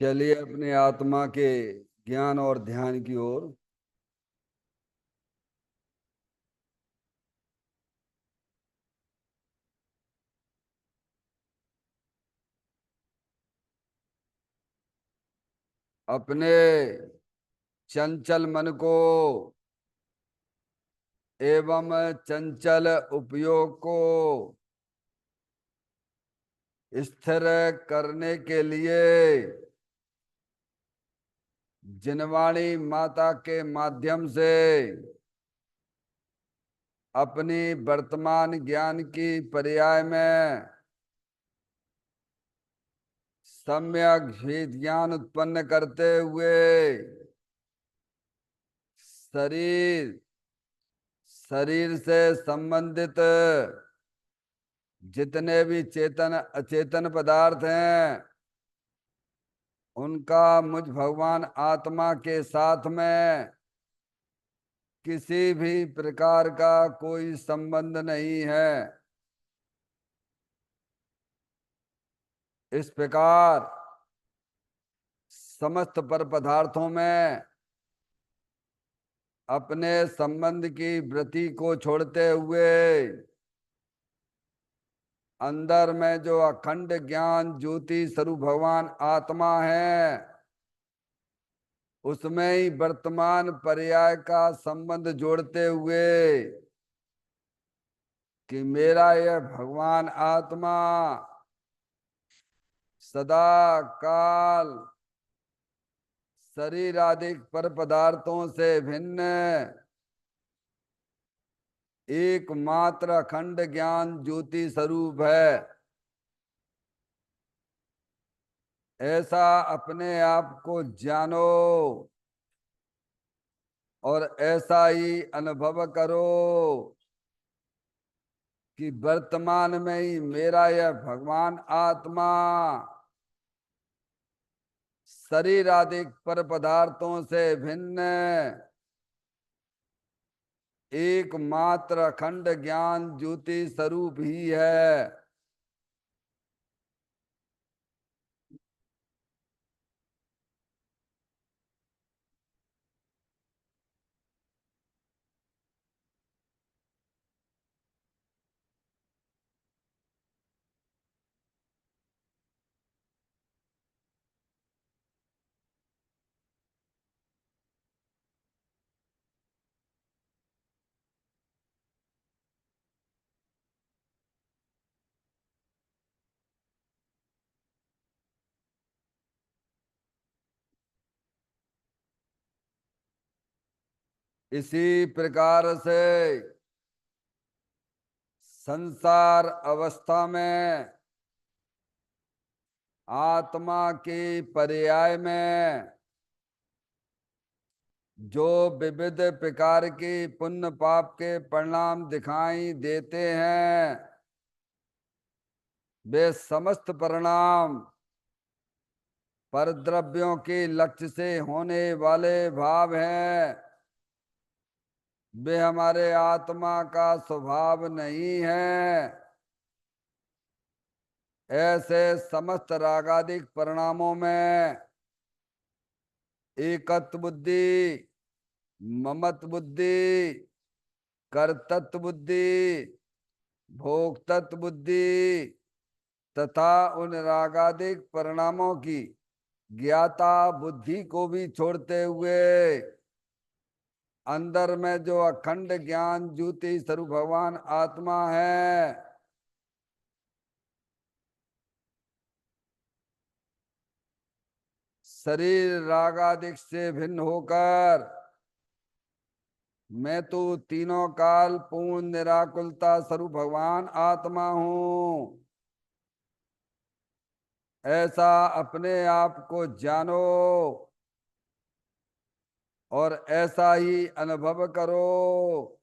चलिए अपने आत्मा के ज्ञान और ध्यान की ओर। अपने चंचल मन को एवं चंचल उपयोग को स्थिर करने के लिए जिनवाणी माता के माध्यम से अपनी वर्तमान ज्ञान की पर्याय में सम्यक ही ज्ञान उत्पन्न करते हुए शरीर शरीर से संबंधित जितने भी चेतन अचेतन पदार्थ हैं उनका मुझ भगवान आत्मा के साथ में किसी भी प्रकार का कोई संबंध नहीं है। इस प्रकार समस्त पर पदार्थों में अपने संबंध की वृत्ति को छोड़ते हुए अंदर में जो अखंड ज्ञान ज्योति स्वरूप भगवान आत्मा है उसमें ही वर्तमान पर्याय का संबंध जोड़ते हुए कि मेरा यह भगवान आत्मा सदा काल शरीर आदि पर पदार्थों से भिन्न एकमात्र अखंड ज्ञान ज्योति स्वरूप है। ऐसा अपने आप को जानो और ऐसा ही अनुभव करो कि वर्तमान में ही मेरा यह भगवान आत्मा शरीर आदि पर पदार्थों से भिन्न एकमात्र अखंड ज्ञान ज्योति स्वरूप ही है। इसी प्रकार से संसार अवस्था में आत्मा के पर्याय में जो विविध प्रकार के पुण्य पाप के परिणाम दिखाई देते हैं वे समस्त परिणाम परद्रव्यों के लक्ष्य से होने वाले भाव हैं। वे हमारे आत्मा का स्वभाव नहीं है। ऐसे समस्त रागादिक परिणामों में एकत्व बुद्धि ममत्व बुद्धि कर्तृत्व बुद्धि भोक्तत्व बुद्धि तथा उन रागादिक परिणामों की ज्ञाता बुद्धि को भी छोड़ते हुए अंदर में जो अखंड ज्ञान ज्योति स्वरूप भगवान आत्मा है शरीर रागादिक से भिन्न होकर मैं तो तीनों काल पूर्ण निराकुलता स्वरूप भगवान आत्मा हूं। ऐसा अपने आप को जानो और ऐसा ही अनुभव करो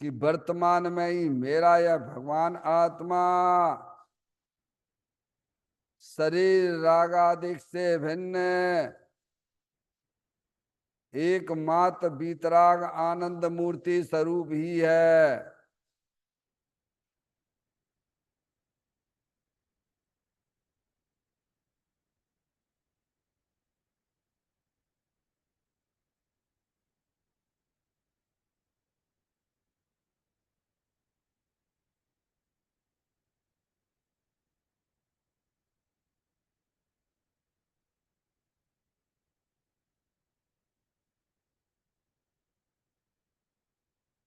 कि वर्तमान में ही मेरा यह भगवान आत्मा शरीर रागादिक से भिन्न एकमात्र बीतराग आनंद मूर्ति स्वरूप ही है।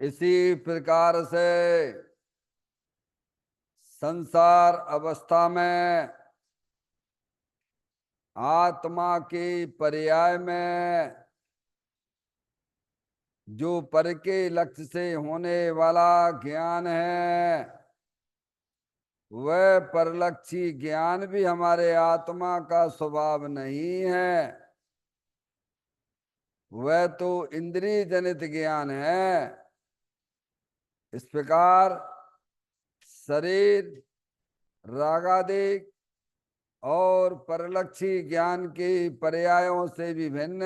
इसी प्रकार से संसार अवस्था में आत्मा के पर्याय में जो पर के लक्ष्य से होने वाला ज्ञान है, वह परलक्षी ज्ञान भी हमारे आत्मा का स्वभाव नहीं है। वह तो इंद्रिय जनित ज्ञान है। इस प्रकार शरीर रागादिक और परलक्षी ज्ञान के पर्यायों से विभिन्न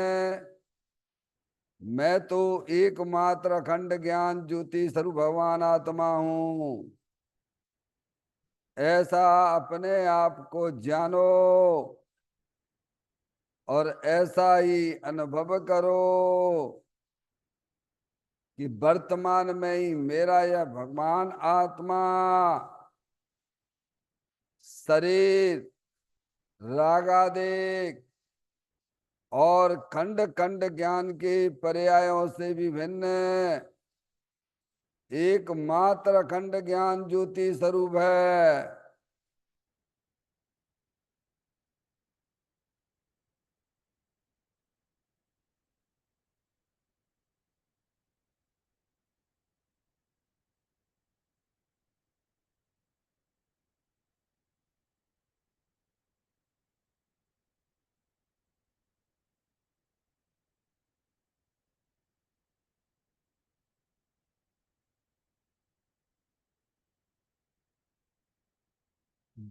मैं तो एकमात्र अखंड ज्ञान ज्योति स्वरूप भगवान आत्मा हूं, ऐसा अपने आप को जानो और ऐसा ही अनुभव करो कि वर्तमान में ही मेरा यह भगवान आत्मा शरीर रागादिक और खंड खंड ज्ञान के पर्यायों से विभिन्न एकमात्र अखंड ज्ञान ज्योति स्वरूप है।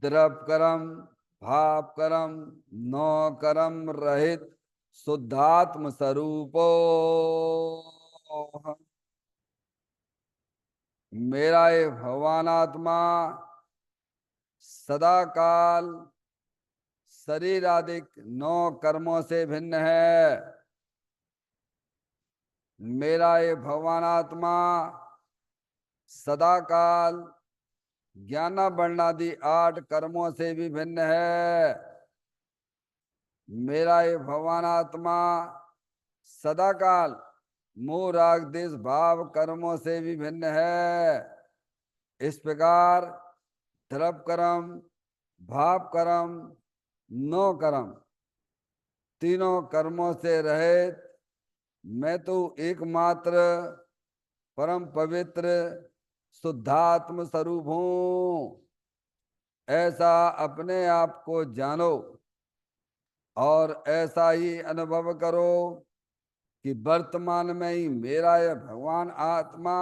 द्रव करम भाव करम नौ करम रहित शुद्धात्म स्वरूपो मेरा ये भगवान आत्मा सदा काल शरीर आदि नौ कर्मों से भिन्न है। मेरा ये भगवान आत्मा सदा काल ज्ञान वर्णादि 8 कर्मों से भी भिन्न है। मेरा ये भगवान आत्मा सदा काल मोह राग देश भाव कर्मों से भी भिन्न है। इस प्रकार द्रव कर्म भाव कर्म नो कर्म तीनों कर्मों से रहित मैं तो एकमात्र परम पवित्र शुद्धात्म स्वरूप हूं, ऐसा अपने आप को जानो और ऐसा ही अनुभव करो कि वर्तमान में ही मेरा यह भगवान आत्मा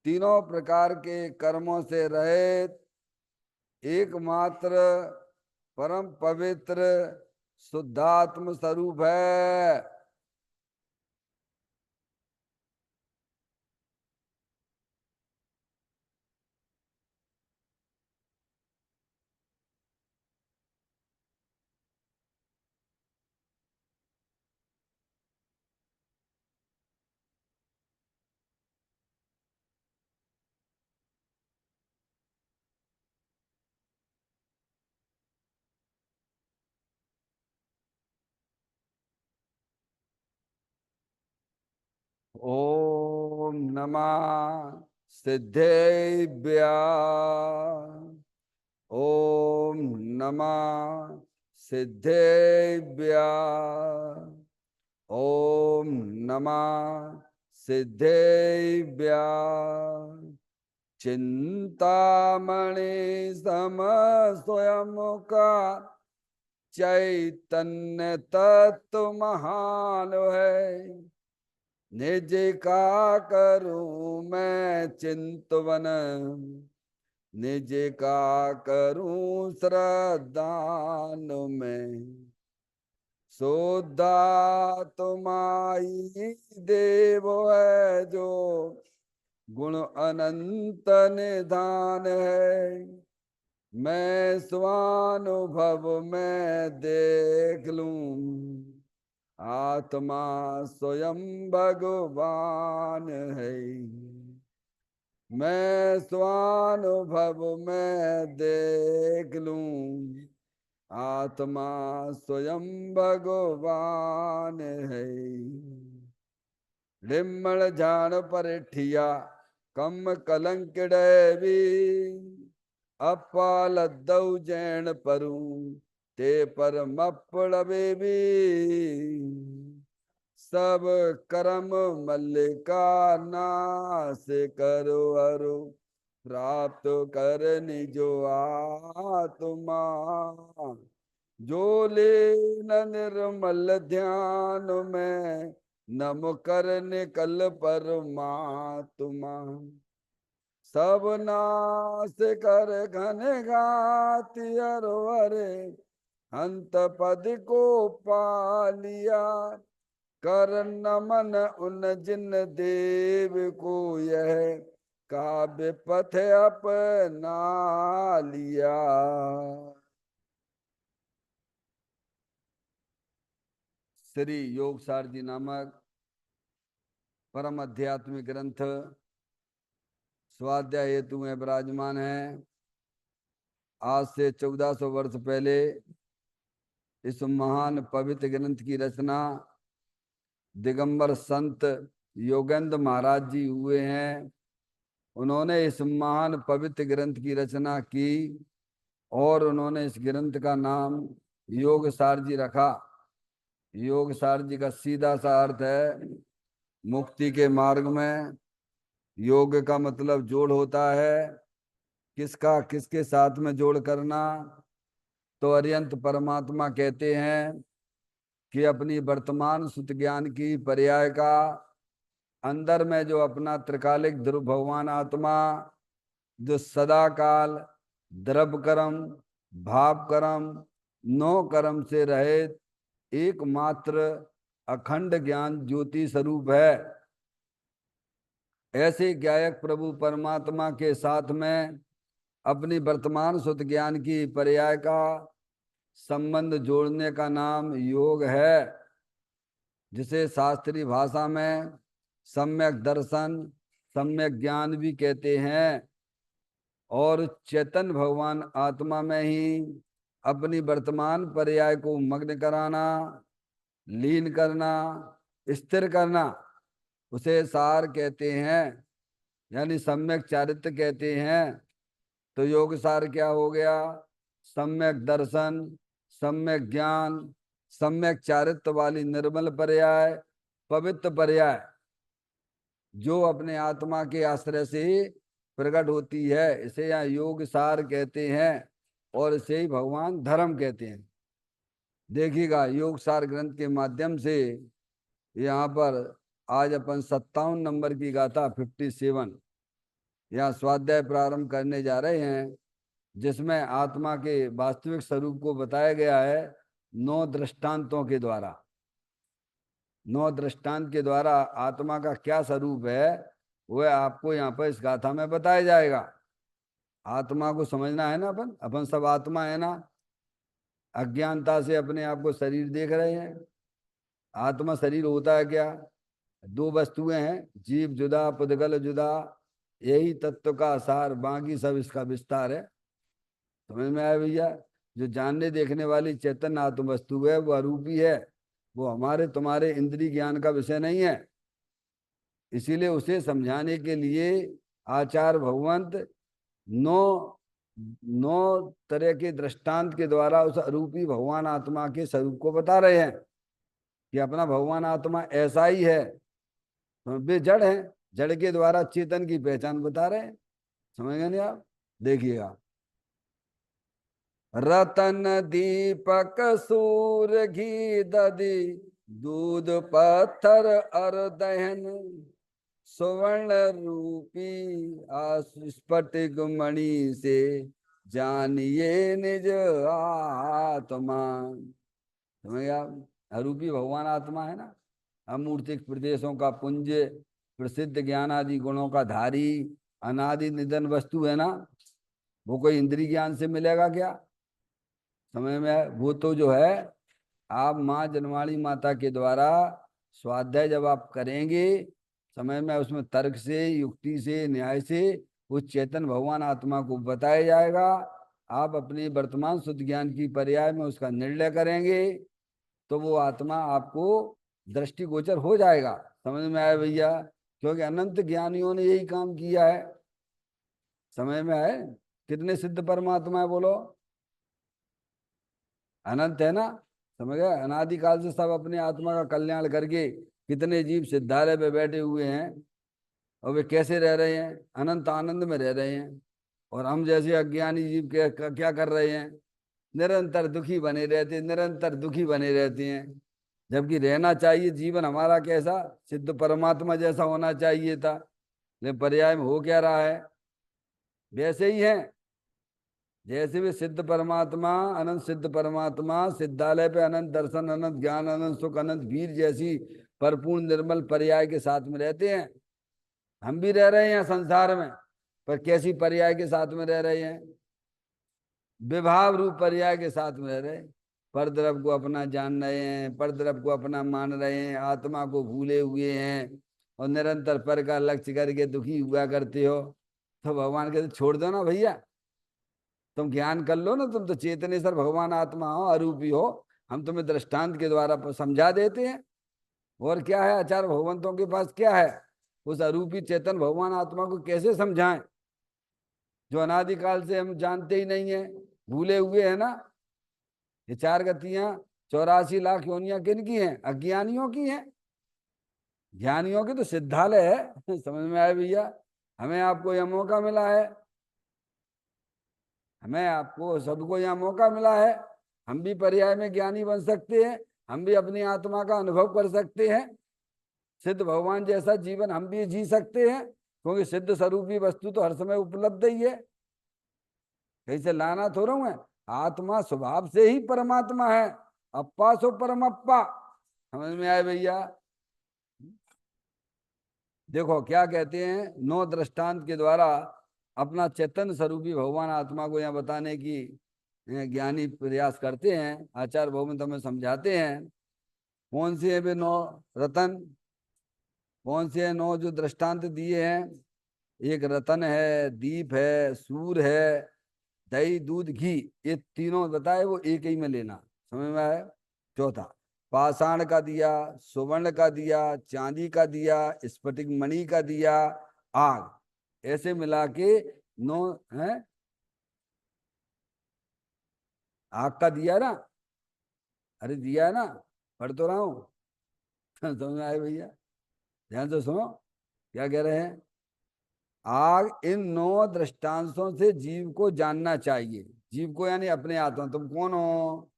तीनों प्रकार के कर्मों से रहित एकमात्र परम पवित्र शुद्धात्म स्वरूप है। ओम नमः सिद्धेभ्य। ओम नमः सिद्धेभ्य। ओम नमः सिद्धेभ्य। चिंतामणि सम स्वयं का चैतन्य तत्व महान है। निज का करूं मैं चिंतवन, निज का करूं श्रद्धान में। शुद्धा तुम्हारी देव है जो गुण अनंत निधान है। मैं स्वानुभव में देख लूं आत्मा स्वयं भगवान है। मैं स्वानुभव में देख लूं आत्मा स्वयं भगवान है। लिम्मण झाण परिठिया कम कलंक भी अपाल दऊ जैन परू ते पर मपड़बे भी सब कर्म मल्लिका नाश करो अरु प्राप्त कर निजो आत्मा जो ले न निर्मल ध्यान में नम कर निकल परमात्मा सब नाश कर घन घाति अरे अंत पद को पालिया कर नमन उन जिन देव को यह काव्य पथ अपना लिया। श्री योगसार जी नामक परम आध्यात्मिक ग्रंथ स्वाध्याय हेतु में विराजमान है। आज से 1400 वर्ष पहले इस महान पवित्र ग्रंथ की रचना दिगंबर संत योगेंद्र महाराज जी हुए हैं। उन्होंने इस महान पवित्र ग्रंथ की रचना की और उन्होंने इस ग्रंथ का नाम योगसार जी रखा। योगसार जी का सीधा सा अर्थ है मुक्ति के मार्ग में। योग का मतलब जोड़ होता है। किसका किसके साथ में जोड़ करना? तो अरियंत परमात्मा कहते हैं कि अपनी वर्तमान सुत ज्ञान की पर्याय का अंदर में जो अपना त्रिकालिक ध्रुव भगवान आत्मा जो सदा काल द्रव्य कर्म भाव कर्म नौ कर्म से रहित एकमात्र अखंड ज्ञान ज्योति स्वरूप है। ऐसे गायक प्रभु परमात्मा के साथ में अपनी वर्तमान सुत ज्ञान की पर्याय का संबंध जोड़ने का नाम योग है, जिसे शास्त्रीय भाषा में सम्यक दर्शन सम्यक ज्ञान भी कहते हैं। और चैतन्य भगवान आत्मा में ही अपनी वर्तमान पर्याय को मग्न कराना, लीन करना, स्थिर करना, उसे सार कहते हैं, यानी सम्यक चारित्र कहते हैं। तो योग सार क्या हो गया? सम्यक दर्शन, सम्यक ज्ञान, सम्यक चारित्र वाली निर्मल पर्याय, पवित्र पर्याय जो अपने आत्मा के आश्रय से प्रकट होती है, इसे यहाँ योग सार कहते हैं और इसे ही भगवान धर्म कहते हैं। देखिएगा योग सार ग्रंथ के माध्यम से यहाँ पर आज अपन 57 नंबर की गाथा 57 यहाँ स्वाध्याय प्रारंभ करने जा रहे हैं, जिसमें आत्मा के वास्तविक स्वरूप को बताया गया है 9 दृष्टांतों के द्वारा। 9 दृष्टांत के द्वारा आत्मा का क्या स्वरूप है वह आपको यहाँ पर इस गाथा में बताया जाएगा। आत्मा को समझना है ना, अपन सब आत्मा है ना। अज्ञानता से अपने आप को शरीर देख रहे हैं। आत्मा शरीर होता है क्या? 2 वस्तुएं हैं, जीव जुदा पुद्गल जुदा, यही तत्व का सार, बाकी सब इसका विस्तार है। समझ में आया भैया? जो जानने देखने वाली चैतन्य आत्म वस्तु है वो अरूपी है, वो हमारे तुम्हारे इंद्रिय ज्ञान का विषय नहीं है। इसीलिए उसे समझाने के लिए आचार्य भगवंत 9 तरह के दृष्टांत के द्वारा उस अरूपी भगवान आत्मा के स्वरूप को बता रहे हैं कि अपना भगवान आत्मा ऐसा ही है। तो वे जड़ हैं, जड़ के द्वारा चेतन की पहचान बता रहे हैं। समझ गए नहीं आप? देखिएगा, रतन दीपक सूर्य घी दधी दूध पत्थर अर दहन सुवर्ण रूपी स्फटिक मणि से जानिए निज आत्मा। समझ आप? अरूपी भगवान आत्मा है ना, अमूर्तिक प्रदेशों का पुंज, प्रसिद्ध ज्ञान आदि गुणों का धारी, अनादि निधन वस्तु है ना। वो कोई इंद्रिय ज्ञान से मिलेगा क्या? समझ में? वो तो जो है आप माँ जनवाणी माता के द्वारा स्वाध्याय जब आप करेंगे, समय में उसमें तर्क से, युक्ति से, न्याय से उस चेतन भगवान आत्मा को बताया जाएगा। आप अपने वर्तमान शुद्ध ज्ञान की पर्याय में उसका निर्णय करेंगे तो वो आत्मा आपको दृष्टिगोचर हो जाएगा, समझ में आया भैया? क्योंकि अनंत ज्ञानियों ने यही काम किया है। समझ में आए? कितने सिद्ध परमात्मा है बोलो? अनंत है ना? समझ गए? अनादिकाल से सब अपने आत्मा का कल्याण करके कितने जीव सिद्धालय पे बैठे हुए हैं, और वे कैसे रह रहे हैं? अनंत आनंद में रह रहे हैं। और हम जैसे अज्ञानी जीव क्या कर रहे हैं? निरंतर दुखी बने रहते हैं, निरंतर दुखी बने रहते हैं। जबकि रहना चाहिए जीवन हमारा कैसा? सिद्ध परमात्मा जैसा होना चाहिए था। लेकिन पर्याय में हो क्या रहा है? वैसे ही है जैसे भी सिद्ध परमात्मा, अनंत सिद्ध परमात्मा सिद्धालय पे अनंत दर्शन, अनंत ज्ञान, अनंत सुख, अनंत वीर जैसी परिपूर्ण निर्मल पर्याय के साथ में रहते हैं। हम भी रह रहे हैं संसार में, पर कैसी पर्याय के साथ में रह रहे हैं? विभाव रूप पर्याय के साथ में रह रहे हैं। पर द्रव को अपना जान रहे हैं, पर द्रव को अपना मान रहे हैं, आत्मा को भूले हुए हैं, और निरंतर पर का लक्ष्य करके दुखी हुआ करते हो। तो भगवान कहते छोड़ दो ना भैया, तुम ज्ञान कर लो ना, तुम तो चेतनेश्वर भगवान आत्मा हो, अरूपी हो। हम तुम्हें दृष्टांत के द्वारा समझा देते हैं। और क्या है, आचार्य भगवंतों के पास क्या है? उस अरूपी चेतन भगवान आत्मा को कैसे समझाएं, जो अनादिकाल से हम जानते ही नहीं है, भूले हुए है ना? ये चार गतियां, 84 लाख योनियां किन की हैं? अज्ञानियों की हैं। ज्ञानियों की तो सिद्धालय है। समझ में आया भैया? हमें आपको यह मौका मिला है, हमें आपको सबको यहाँ मौका मिला है। हम भी पर्याय में ज्ञानी बन सकते हैं, हम भी अपनी आत्मा का अनुभव कर सकते हैं, सिद्ध भगवान जैसा जीवन हम भी जी सकते हैं। क्योंकि सिद्ध स्वरूपी वस्तु तो हर समय उपलब्ध ही है, कहीं से लाना थोड़ा है। आत्मा स्वभाव से ही परमात्मा है। अप्पा सो परमप्पा। समझ में आए भैया? देखो क्या कहते हैं, 9 दृष्टांत के द्वारा अपना चेतन स्वरूपी भगवान आत्मा को यहाँ बताने की ज्ञानी प्रयास करते हैं। आचार्य भगवंत हमें समझाते हैं। कौन से है वे 9 रतन? कौन से 9 जो दृष्टांत दिए हैं? एक रतन है, दीप है, सूर है, दही दूध घी, ये तीनों बताए, वो एक ही में लेना। समझ में आया? चौथा, पाषाण का दिया, सुवर्ण का दिया, चांदी का दिया, स्फटिक मणि का दिया, आग, ऐसे मिला के 9 है। आग का दिया ना? अरे दिया है ना, पढ़ तो रहा हूं। समझ में आए भैया? ध्यान से सुनो क्या कह रहे हैं। आग, इन 9 दृष्टांतों से जीव को जानना चाहिए। जीव को यानी अपने आत्मा। तुम कौन हो?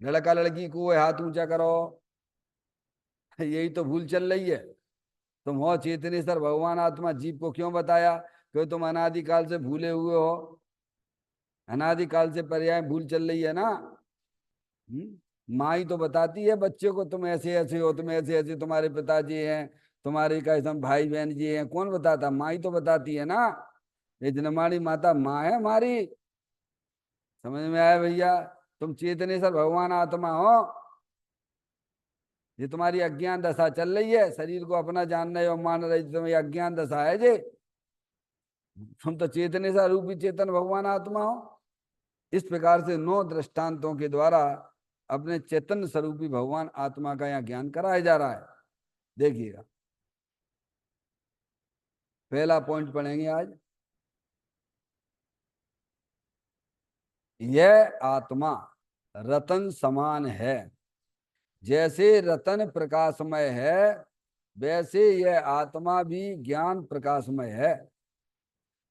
लड़का लड़की को हाथ ऊंचा करो। यही तो भूल चल रही है। तुम हो चेतनेश्वर भगवान आत्मा, जीव को क्यों बताया? क्योंकि तुम अनादिकाल से भूले हुए हो, अनादिकाल से पर्याय भूल चल रही है ना। माँ ही तो बताती है बच्चे को, तुम ऐसे ऐसे हो, तुम ऐसे ऐसे, तुम्हारे पिताजी हैं, तुम्हारे कैसे भाई बहन जी हैं। कौन बताता? माँ ही तो बताती है ना। ये जन्माणी माता माँ है हमारी। समझ में आया भैया? तुम चेतनेश्वर भगवान आत्मा हो। ये तुम्हारी अज्ञान दशा चल रही है, शरीर को अपना जान रहे हो, मान रहे हो, तुम्हारी अज्ञान दशा है जे। तुम तो चेतनेश्वर रूपी चेतन भगवान आत्मा हो। इस प्रकार से 9 दृष्टांतों के द्वारा अपने चेतन स्वरूपी भगवान आत्मा का यहाँ ज्ञान कराया जा रहा है। देखिएगा, पहला पॉइंट पढ़ेंगे आज। यह आत्मा रतन समान है। जैसे रतन प्रकाशमय है, वैसे यह आत्मा भी ज्ञान प्रकाशमय है।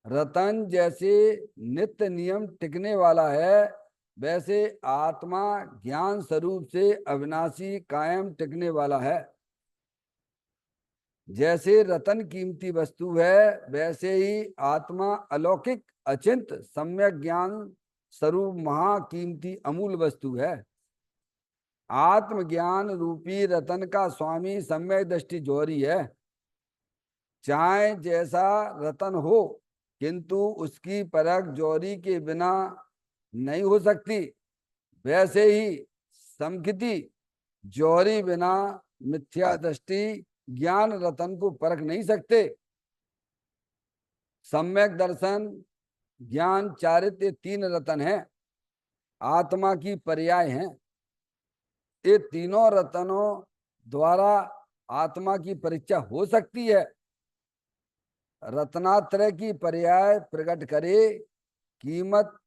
रतन जैसे नित्य नियम टिकने वाला है, वैसे आत्मा ज्ञान स्वरूप से अविनाशी कायम टिकने वाला है। जैसे रतन कीमती वस्तु है, वैसे ही आत्मा अलौकिक अचिंत सम्यक ज्ञान स्वरूप महाकीमती अमूल वस्तु है। आत्मज्ञान रूपी रतन का स्वामी सम्यक दृष्टि जौहरी है। चाहे जैसा रतन हो, किंतु उसकी परख जौहरी के बिना नहीं हो सकती। वैसे ही समखिति जौहरी बिना मिथ्या दृष्टि ज्ञान रतन को परख नहीं सकते। सम्यक दर्शन, ज्ञान, चारित्र्य 3 रतन हैं, आत्मा की पर्याय हैं। ये तीनों रतनों द्वारा आत्मा की परीक्षा हो सकती है। रत्नात्रय की पर्याय प्रकट करे, कीमत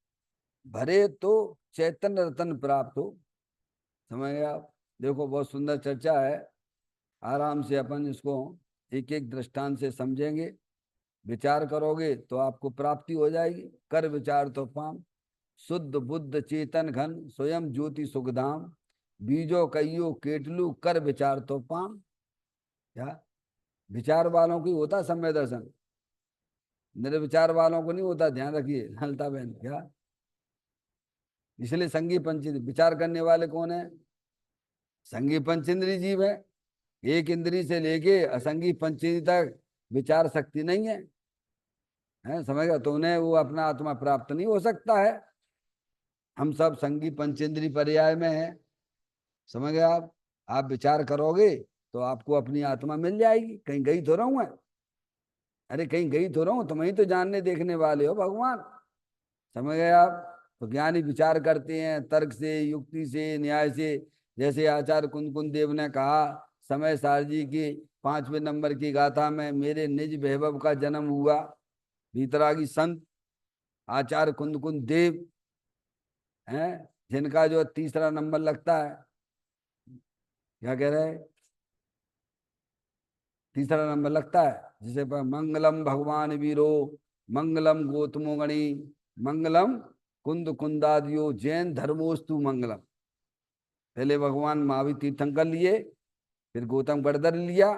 भरे तो चैतन्य रत्न प्राप्त हो। समझ गए आप? देखो बहुत सुंदर चर्चा है। आराम से अपन इसको एक एक दृष्टांत से समझेंगे, विचार करोगे तो आपको प्राप्ति हो जाएगी। कर विचार तो पाम, शुद्ध बुद्ध चेतन घन, स्वयं ज्योति सुखधाम, बीजो कईयो केटलू, कर विचार तो पाम। क्या विचार वालों की होता समय दर्शन, निर्विचार वालों को नहीं होता, ध्यान रखिए ललता बहन। क्या इसलिए संगी पंचेंद्रिय, विचार करने वाले कौन है? संगी पंचेंद्रिय जीव है। एक इंद्री से लेके असंगी पंचेंद्रिय तक विचार शक्ति नहीं है, है समझ गया? तो उन्हें वो अपना आत्मा प्राप्त नहीं हो सकता है। हम सब संगी पंचेंद्रिय पर्याय में हैं। समझ गए आप विचार करोगे तो आपको अपनी आत्मा मिल जाएगी। कहीं गई तो रहूं मैं? अरे कहीं गई तो रहूं? तुम ही तो जानने देखने वाले हो भगवान। समझ गए आप? तो ज्ञानी विचार करते हैं तर्क से, युक्ति से, न्याय से। जैसे आचार्य कुंद देव ने कहा, समय सारजी की 5वें नंबर की गाथा में, मेरे निज वैभव का जन्म हुआ। भीतरागी संत आचार्य कुंद देव हैं, जिनका जो तीसरा नंबर लगता है। क्या कह रहे हैं? तीसरा नंबर लगता है जिसे पर मंगलम भगवान वीरो, मंगलम गौतमो गणी, मंगलम कुंदादियो, जैन धर्मोस्तु मंगलम। पहले भगवान महावीर तीर्थंकर लिए, फिर गौतम गढ़धर लिया,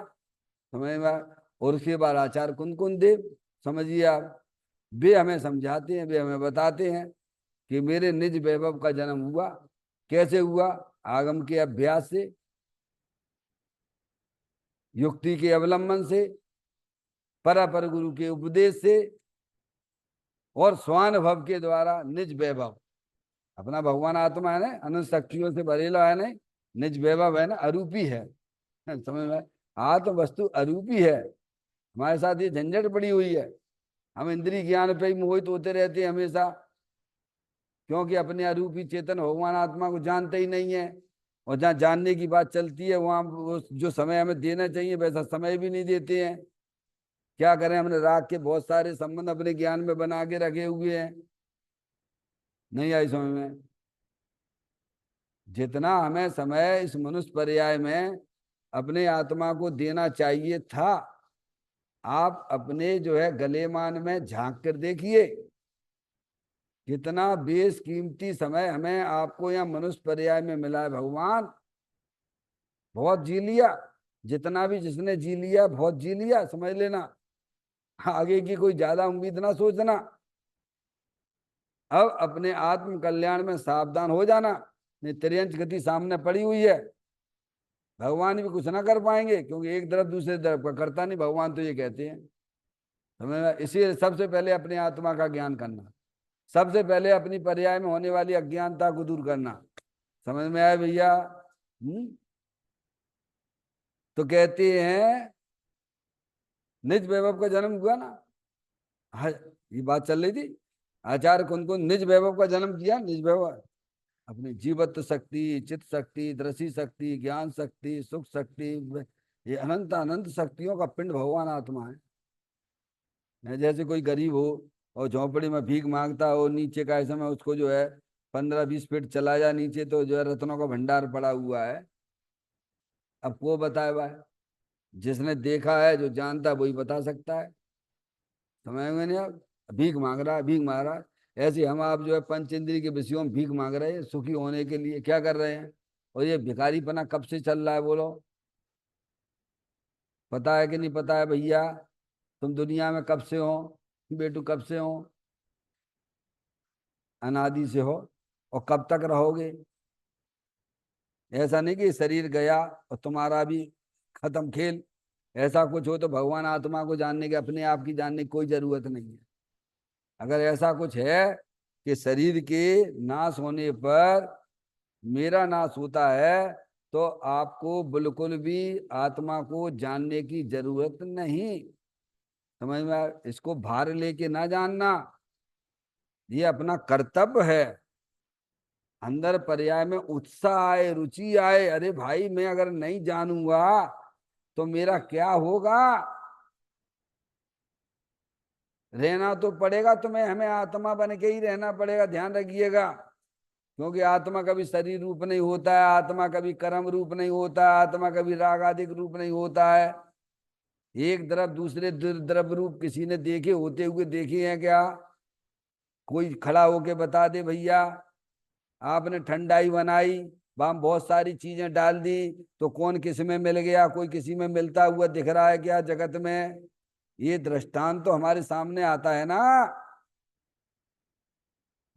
समझ में आया? और उसके बाद आचार्य कुंद देव। समझिए आप, वे हमें समझाते हैं, वे हमें बताते हैं कि मेरे निज वैभव का जन्म हुआ। कैसे हुआ? आगम के अभ्यास से, युक्ति के अवलंबन से, परापर गुरु के उपदेश से, और स्वानुभव के द्वारा निज वैभव। अपना भगवान आत्मा है ना, अनंत शक्तियों से भरेला है ना, निज वैभव है ना, अरूपी है। समझ में? आत्म वस्तु अरूपी है। हमारे साथ ये झंझट पड़ी हुई है। हम इंद्रिय ज्ञान पे ही मोहित होते रहते हैं हमेशा, क्योंकि अपने अरूपी चेतन भगवान आत्मा को जानते ही नहीं है। और जहाँ जानने की बात चलती है वहां जो समय हमें देना चाहिए वैसा समय भी नहीं देते हैं। क्या करें? हमने राग के बहुत सारे संबंध अपने ज्ञान में बना के रखे हुए हैं। नहीं आई समझ में? जितना हमें समय इस मनुष्य पर्याय में अपने आत्मा को देना चाहिए था, आप अपने जो है गलेमान में झांक कर देखिए, कितना बेशकीमती समय हमें आपको यहाँ मनुष्य पर्याय में मिला है। भगवान बहुत जी लिया, जितना भी जिसने जी लिया बहुत जी लिया, समझ लेना। आगे की कोई ज्यादा उम्मीद ना सोचना। अब अपने आत्म कल्याण में सावधान हो जाना, नहीं त्रियंच गति सामने पड़ी हुई है। भगवान भी कुछ ना कर पाएंगे, क्योंकि एक तरफ दूसरे तरफ का करता नहीं भगवान, तो ये कहते हैं। समझ में? इसीलिए सबसे पहले अपने आत्मा का ज्ञान करना, सबसे पहले अपनी पर्याय में होने वाली अज्ञानता को दूर करना। समझ में आया भैया? तो कहते हैं निज वैभव का जन्म हुआ ना। हाँ, ये बात चल रही थी। आचार्य कुंद निज वैभव का जन्म किया। निज वैभव अपनी जीवत्व शक्ति, चित्त शक्ति, दृष्टि शक्ति, ज्ञान शक्ति, सुख शक्ति, ये अनंत अनंत शक्तियों का पिंड भगवान आत्मा है। जैसे कोई गरीब हो और झोंपड़ी में भीख मांगता हो, नीचे का ऐसा में उसको जो है 15-20 फीट चला जा नीचे तो जो है रत्नों का भंडार पड़ा हुआ है। अब को बताए भाई? जिसने देखा है, जो जानता है वही बता सकता है। समझ में नहीं? आप भीख मांग रहा है, भीख मांग रहा है। ऐसे हम आप जो है पंच इंद्रिय के विषयों में भीख मांग रहे हैं सुखी होने के लिए, क्या कर रहे हैं? और ये भिखारीपना कब से चल रहा है बोलो? पता है कि नहीं पता है भैया? तुम दुनिया में कब से हो बेटू? कब से हो? अनादि से हो। और कब तक रहोगे? ऐसा नहीं कि शरीर गया और तुम्हारा भी खत्म खेल। ऐसा कुछ हो तो भगवान आत्मा को जानने के, अपने आप की जानने की कोई जरूरत नहीं है। अगर ऐसा कुछ है कि शरीर के नाश होने पर मेरा नाश होता है, तो आपको बिल्कुल भी आत्मा को जानने की जरूरत नहीं। समझ में? इसको भार लेके ना जानना, ये अपना कर्तव्य है। अंदर पर्याय में उत्साह आए, रुचि आए, अरे भाई मैं अगर नहीं जानूंगा तो मेरा क्या होगा? रहना तो पड़ेगा तुम्हें, हमें आत्मा बन के ही रहना पड़ेगा, ध्यान रखिएगा। क्योंकि आत्मा कभी शरीर रूप नहीं होता है, आत्मा कभी कर्म रूप नहीं होता है, आत्मा कभी राग आदिक रूप नहीं होता है। एक द्रव दूसरे द्रव रूप किसी ने देखे होते हुए देखे हैं क्या? कोई खड़ा होके बता दे भैया, आपने ठंडाई बनाई, वहां बहुत सारी चीजें डाल दी, तो कौन किस में मिल गया? कोई किसी में मिलता हुआ दिख रहा है क्या जगत में? ये दृष्टांत तो हमारे सामने आता है ना।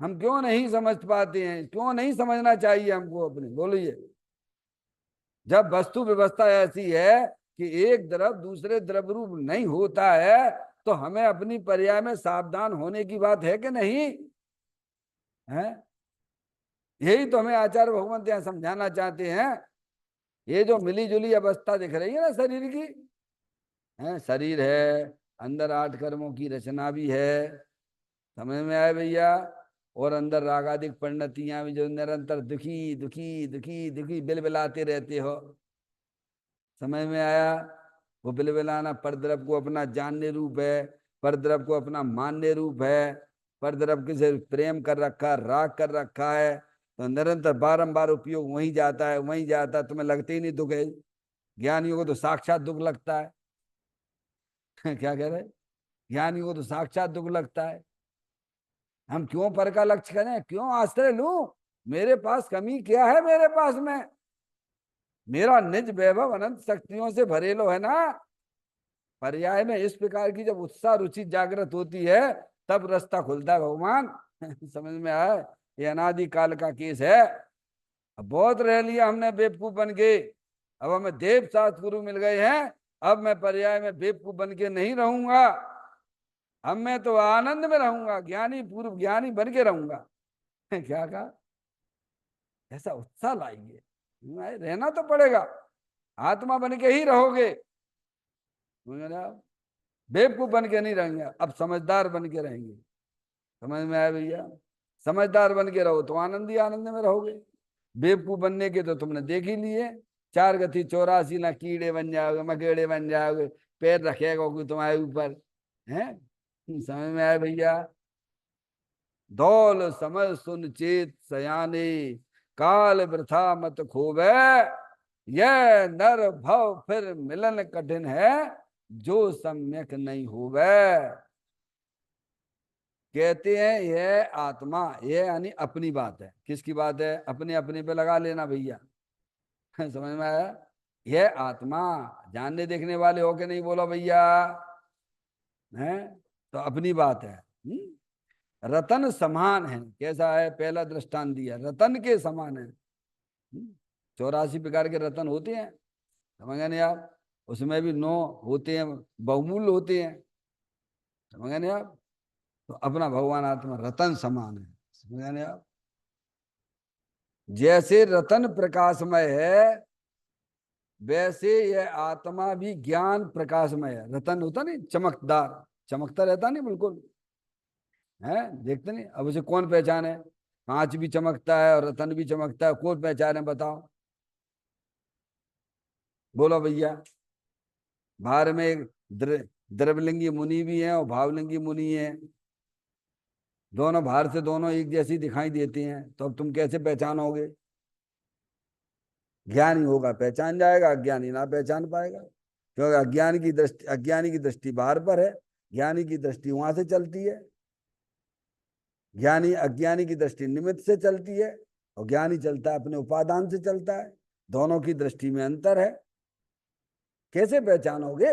हम क्यों नहीं समझ पाते हैं? क्यों नहीं समझना चाहिए हमको अपने? बोलिए। जब वस्तु व्यवस्था ऐसी है कि एक द्रव दूसरे द्रव रूप नहीं होता है, तो हमें अपनी पर्याय में सावधान होने की बात है कि नहीं है? यही तो हमें आचार्य भगवंत यहाँ समझाना चाहते हैं। ये जो मिली जुली अवस्था दिख रही है ना शरीर की, है शरीर है, अंदर 8 कर्मों की रचना भी है, समझ में आए भैया? और अंदर रागादिक परिणतियां भी, जो निरंतर दुखी दुखी दुखी दुखी बिलबिलाते रहते हो, समझ में आया? वो बिलबिलाना परद्रव को अपना जानने रूप है, परद्रव को अपना मानने रूप है, परद्रव के से प्रेम कर रखा है, राग कर रखा है, तो निरंतर बारंबार उपयोग वहीं जाता है, वहीं जाता है, तुम्हें लगते ही नहीं दुख है। ज्ञानियों को तो साक्षात दुख लगता है। क्या कह रहे? ज्ञानियों को तो साक्षात दुख लगता है। हम क्यों पर का लक्ष्य करें? क्यों आश्रय लूं? मेरे पास कमी क्या है? मेरे पास में मेरा निज वैभव अनंत शक्तियों से भरेलो है ना। पर्याय में इस प्रकार की जब उत्साह रुचि जागृत होती है, तब रास्ता खुलता है भगवान। समझ में आया? ये अनादि काल का केस है। अब बहुत रह लिया हमने बेवकूफ बन के, अब हमें देव शास्त्र गुरु मिल गए हैं। अब मैं पर्याय में बेवकूफ बन के नहीं रहूंगा, अब मैं तो आनंद में रहूंगा, ज्ञानी पूर्व ज्ञानी बन के रहूंगा। क्या कहा? ऐसा उत्साह लाइए, रहना तो पड़ेगा, आत्मा बन के ही रहोगे। बेवकूफ बन के नहीं रहेंगे, अब समझदार बन के रहेंगे। समझ में आया भैया? समझदार बन के रहो तो आनंद ही आनंद में रहोगे। बेवकूफ बनने के तो तुमने देख ही लिए। 4 गति 84 ना कीड़े बन जाओगे, मकेड़े बन जाओगे, पैर रखेगा कोई तुम्हारे ऊपर, है? समझ में आया भैया? दौल समझ सुन चेत सयाने, काल वृथा मत खोवे, यह नर भव फिर मिलन कठिन है, जो सम्यक नहीं होवे। कहते हैं यह आत्मा, यह यानी अपनी बात है। किसकी बात है? अपने अपने पे लगा लेना भैया। समझ में आया? यह आत्मा, जानने देखने वाले हो के नहीं बोलो भैया, है तो अपनी बात है। रतन समान है। कैसा है? पहला दृष्टांत दिया, रतन के समान है। 84 प्रकार के रतन होते हैं, समझ गए नहीं आप? उसमें भी 9 होते हैं बहुमूल्य होते हैं, समझ गए नहीं आप? तो अपना भगवान आत्मा रतन समान है, समझ गए नहीं आप? जैसे रतन प्रकाशमय है, वैसे यह आत्मा भी ज्ञान प्रकाशमय है। रतन होता नहीं चमकदार, चमकता रहता नहीं बिल्कुल, है? देखते नहीं? अब उसे कौन पहचाने? कांच भी चमकता है और रतन भी चमकता है, कौन पहचाने बताओ? बोलो भैया। बाहर में एक द्रवलिंगी मुनि भी है और भावलिंगी मुनि है, दोनों बाहर से दोनों एक जैसी दिखाई देती हैं, तो अब तुम कैसे पहचानोगे? ज्ञानी होगा पहचान जाएगा, अज्ञानी ना पहचान पाएगा। क्योंकि अज्ञानी की दृष्टि बाहर पर है, ज्ञानी की दृष्टि वहां से चलती है। ज्ञानी अज्ञानी की दृष्टि निमित्त से चलती है, और ज्ञानी चलता है अपने उपादान से चलता है। दोनों की दृष्टि में अंतर है, कैसे पहचानोगे?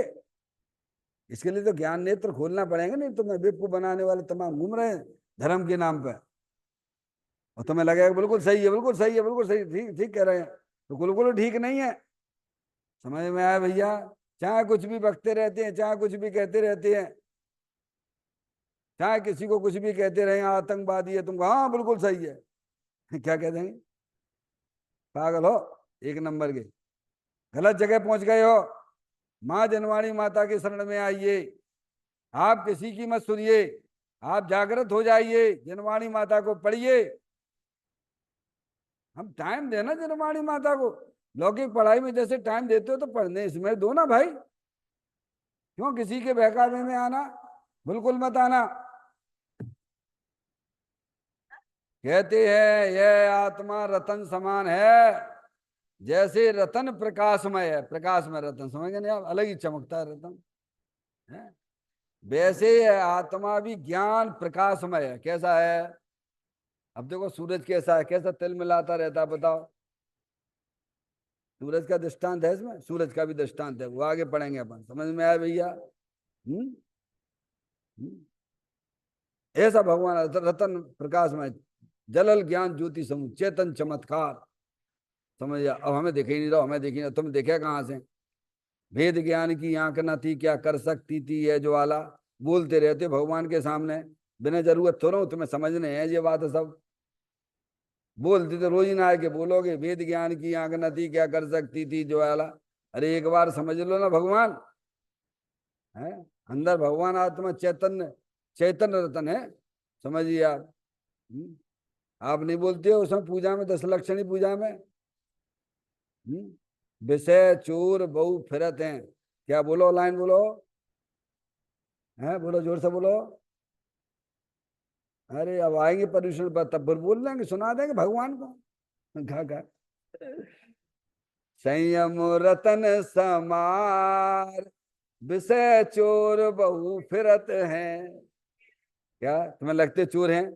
इसके लिए तो ज्ञान नेत्र खोलना पड़ेगा, नहीं तो मैं बेवकूफ बनाने वाले तमाम घूम रहे हैं धर्म के नाम पर, और तुम्हें लगेगा बिल्कुल सही है, बिल्कुल सही है, बिल्कुल सही, ठीक ठीक कह रहे हैं, तो बिल्कुल ठीक नहीं है। समझ में आया भैया? चाहे कुछ भी बकते रहते हैं, चाहे कुछ भी कहते रहते हैं, चाहे किसी को कुछ भी कहते रहे, आतंकवादी है, तुमको हाँ बिल्कुल सही है। क्या कह देंगे? पागल हो एक नंबर के, गलत जगह पहुंच गए हो। माँ जनवाणी माता के शरण में आइए, आप किसी की मत सुनिए, आप जागृत हो जाइए, जनवाणी माता को पढ़िए। हम टाइम देना जनवाणी माता को, लौकिक पढ़ाई में जैसे टाइम देते हो तो पढ़ने इसमें दो ना भाई, क्यों किसी के बहकावे में आना, बिल्कुल मत आना। कहते हैं यह आत्मा रतन समान है, जैसे रतन प्रकाशमय है, प्रकाश में रतन समझ गए नहीं आप, अलग ही चमकता है रतन है, वैसे यह आत्मा भी ज्ञान प्रकाशमय है। कैसा है? अब देखो सूरज कैसा है, कैसा तिल मिलाता रहता है, बताओ। सूरज का दृष्टांत है इसमें, सूरज का भी दृष्टांत है, वो आगे पढ़ेंगे अपन, समझ में आया भैया? हम्म हम्म। ऐसा भगवान रतन प्रकाश में, जलल ज्ञान ज्योति समूह चेतन चमत्कार। समझ गया? अब हमें दिखे ही नहीं रहो, हमें दिखी नहीं, तुम देखे कहाँ से? वेद ज्ञान की आंख न थी क्या कर सकती थी ये ज्वाला, बोलते रहते भगवान के सामने, बिना जरूरत थोड़ा तुम्हें समझने हैं ये बात सब, बोलते तो रोज ना के बोलोगे वेद ज्ञान की आंख न थी क्या कर सकती थी ज्वाला। अरे एक बार समझ लो ना भगवान है, अंदर भगवान आत्मा चैतन्य, चैतन्य रतन है, समझिए आप। आप नहीं बोलते हो उसमें पूजा में, 10 लक्षणी पूजा में, विषय चोर बहु फिरत हैं, क्या बोलो, लाइन बोलो है, बोलो जोर से बोलो। अरे अब आएंगे पर्यूषण पर तब फिर बोल देंगे, सुना देंगे भगवान को। खा संयम रतन समार, विषय चोर बहु फिरत हैं। क्या तुम्हें लगते चोर हैं?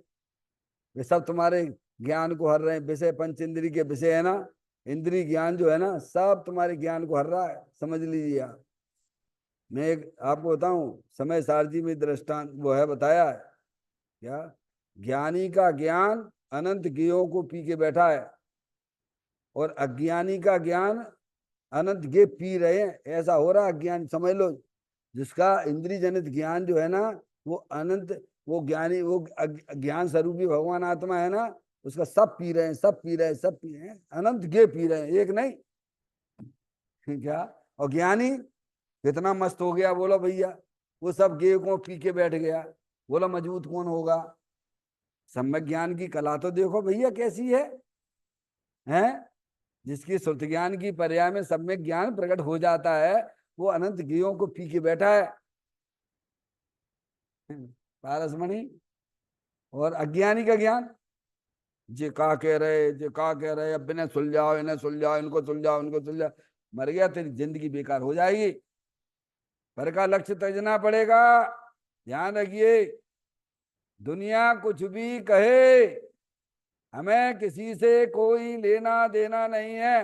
वे सब तुम्हारे ज्ञान को हर रहे हैं, विषय पंच इंद्री के विषय है ना, इंद्री ज्ञान जो है ना सब तुम्हारे ज्ञान को हर रहा है, समझ लीजिए आप। मैं एक आपको बताऊं, समय सारजी में दृष्टांत वो है बताया है क्या, ज्ञानी का ज्ञान अनंत गेयों को पी के बैठा है, और अज्ञानी का ज्ञान अनंत गे पी रहे हैं, ऐसा हो रहा है अज्ञान, समझ लो। जिसका इंद्रिय जनित ज्ञान जो है ना वो अनंत, वो ज्ञानी, वो ज्ञान स्वरूपी भगवान आत्मा है ना, उसका सब पी रहे हैं, सब पी रहे हैं, सब पी रहे हैं, अनंत गे पी रहे हैं, एक नहीं। क्या? और ज्ञानी कितना मस्त हो गया बोलो भैया, वो सब गे को पी के बैठ गया, बोलो मजबूत कौन होगा? सम्यक ज्ञान की कला तो देखो भैया कैसी है? जिसकी श्रुत ज्ञान की पर्याय में सम्यक ज्ञान प्रकट हो जाता है, वो अनंत गेयों को पी के बैठा है पारसमणि। और अज्ञानी का ज्ञान, जे का कह रहे, जे का कह रहे, अब इन्हें सुलझाओ, इन्हें सुलझाओ, इनको सुलझाओ, इनको सुलझाओ, मर गया, तेरी जिंदगी बेकार हो जाएगी। पर का लक्ष्य तजना पड़ेगा, ध्यान रखिए। दुनिया कुछ भी कहे, हमें किसी से कोई लेना देना नहीं है।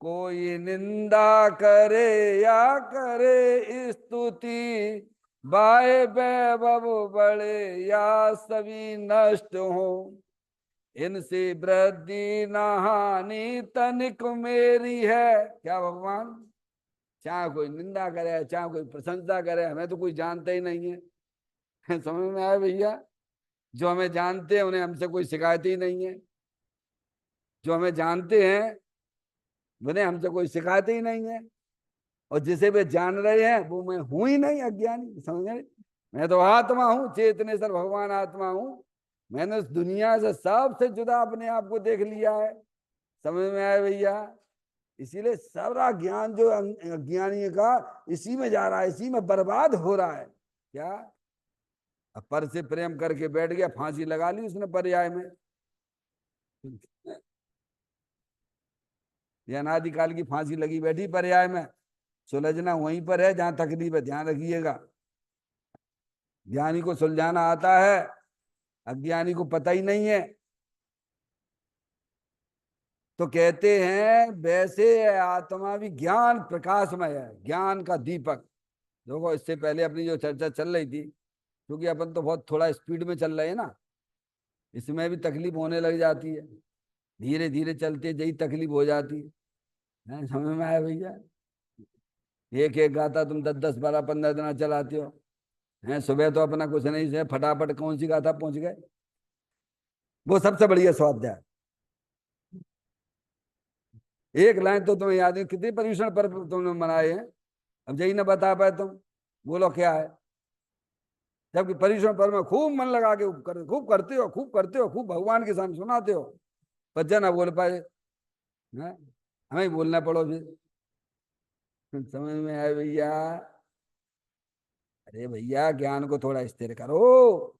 कोई निंदा करे या करे स्तुति, बाय वैभव बड़े या सभी नष्ट हो, इनसे वृद्धि न हानि तनिक मेरी है। क्या भगवान, चाहे कोई निंदा करे चाहे कोई प्रशंसा करे, हमें तो कोई जानता ही नहीं है। समझ में आया भैया? जो हमें जानते हैं उन्हें हमसे कोई शिकायत ही नहीं है, जो हमें जानते हैं उन्हें हमसे कोई शिकायत ही नहीं है, और जिसे वे जान रहे हैं वो मैं हूं ही नहीं, अज्ञानी, समझ रहे? मैं तो आत्मा हूं, चेतनेश्वर भगवान आत्मा हूं, मैंने उस दुनिया से सबसे जुदा अपने आप को देख लिया है। समझ में आया भैया? इसीलिए सारा ज्ञान जो अज्ञानी का इसी में जा रहा है, इसी में बर्बाद हो रहा है। क्या? अब पर से प्रेम करके बैठ गया, फांसी लगा ली उसने पर्याय में। ये अनादिकाल की फांसी लगी बैठी पर्याय में, सुलझना वहीं पर है जहां तकलीफ है, ध्यान रखिएगा। ज्ञानी को सुलझाना आता है, अज्ञानी को पता ही नहीं है। तो कहते हैं वैसे आत्मा भी ज्ञान प्रकाशमय है, ज्ञान का दीपक। देखो इससे पहले अपनी जो चर्चा चल रही थी, क्योंकि अपन तो बहुत थोड़ा स्पीड में चल रहे हैं ना, इसमें भी तकलीफ होने लग जाती है, धीरे धीरे चलते यही तकलीफ हो जाती है। समझ में आया भैया? एक एक गाता तुम 10 10 12 15 दिन चलाते हो हैं, सुबह तो अपना कुछ नहीं से फटाफट कौन सी गाथा पहुंच गए, वो सबसे बढ़िया स्वाध्याय। एक लाइन तो तुम्हें याद है, कितने पर्यूषण पर्व तुमने मनाए हैं, अब यही ना बता पाए तुम, बोलो क्या है? जबकि पर्यूषण पर्व में खूब मन लगा के खूब करते हो, खूब करते हो, खूब भगवान के सामने सुनाते हो, पर जना बोल पाए। हमें ही बोलना पड़ो फिर। समझ में आए भैया? अरे भैया ज्ञान को थोड़ा स्थिर करो,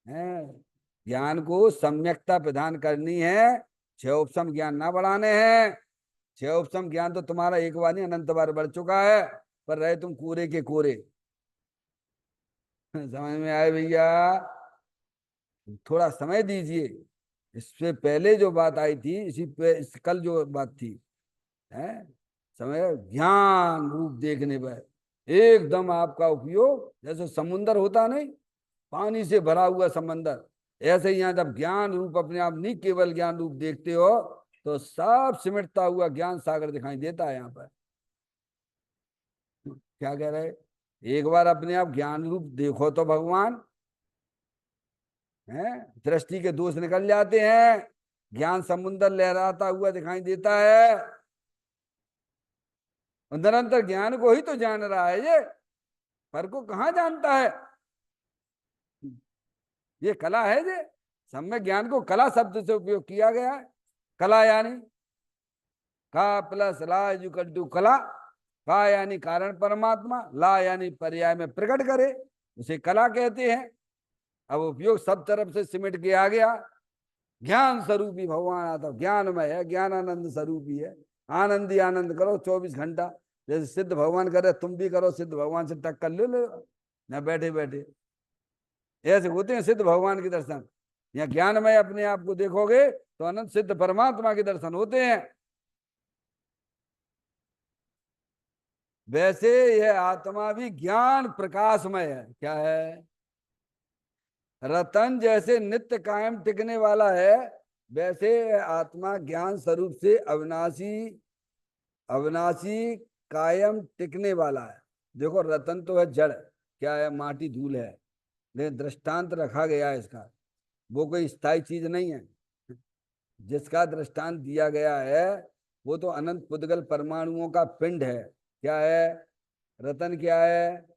हैं? ज्ञान को सम्यकता प्रदान करनी है, छह उपसम ज्ञान ना बढ़ाने हैं। छह उपसम ज्ञान तो तुम्हारा एक बार नहीं अनंत बार बढ़ चुका है, पर रहे तुम कोरे के कोरे। समझ में आए भैया? थोड़ा समय दीजिए। इससे पहले जो बात आई थी, इसी पे कल जो बात थी, है, समय ज्ञान रूप देखने पर एकदम आपका उपयोग जैसे समुंदर होता नहीं, पानी से भरा हुआ समंदर, ऐसे ही यहाँ जब ज्ञान रूप अपने आप नहीं केवल ज्ञान रूप देखते हो, तो सब सिमटता हुआ ज्ञान सागर दिखाई देता है यहाँ पर। क्या कह रहे? एक बार अपने आप ज्ञान रूप देखो तो भगवान, है, दृष्टि के दोष निकल जाते हैं, ज्ञान समुंदर लहराता हुआ दिखाई देता है। निरंतर ज्ञान को ही तो जान रहा है ये, पर को कहाँ जानता है? ये कला है ये। सम्यक ज्ञान को कला शब्द से उपयोग किया गया है। कला यानी का प्लस ला इक्वल टू कला। का यानी कारण परमात्मा, ला यानी पर्याय में प्रकट करे, उसे कला कहते हैं। अब उपयोग सब तरफ से सिमट के आ गया। ज्ञान स्वरूपी भगवान आता, ज्ञानमय है, ज्ञानानंद स्वरूपी है। आनंद ही आनंद करो 24 घंटा। जैसे सिद्ध भगवान करे तुम भी करो, सिद्ध भगवान से टक्कर ले लो ना बैठे बैठे। ऐसे होते हैं सिद्ध भगवान के दर्शन। या ज्ञानमय अपने आप को देखोगे तो अनंत सिद्ध परमात्मा के दर्शन होते हैं। वैसे यह आत्मा भी ज्ञान प्रकाशमय है। क्या है? रतन जैसे नित्य कायम टिकने वाला है, वैसे आत्मा ज्ञान स्वरूप से अविनाशी, अविनाशी कायम टिकने वाला है। देखो रतन तो है जड़, क्या है, माटी धूल है, लेकिन दृष्टांत रखा गया है इसका, वो कोई स्थायी चीज नहीं है। जिसका दृष्टांत दिया गया है वो तो अनंत पुद्गल परमाणुओं का पिंड है। क्या है? रतन क्या है?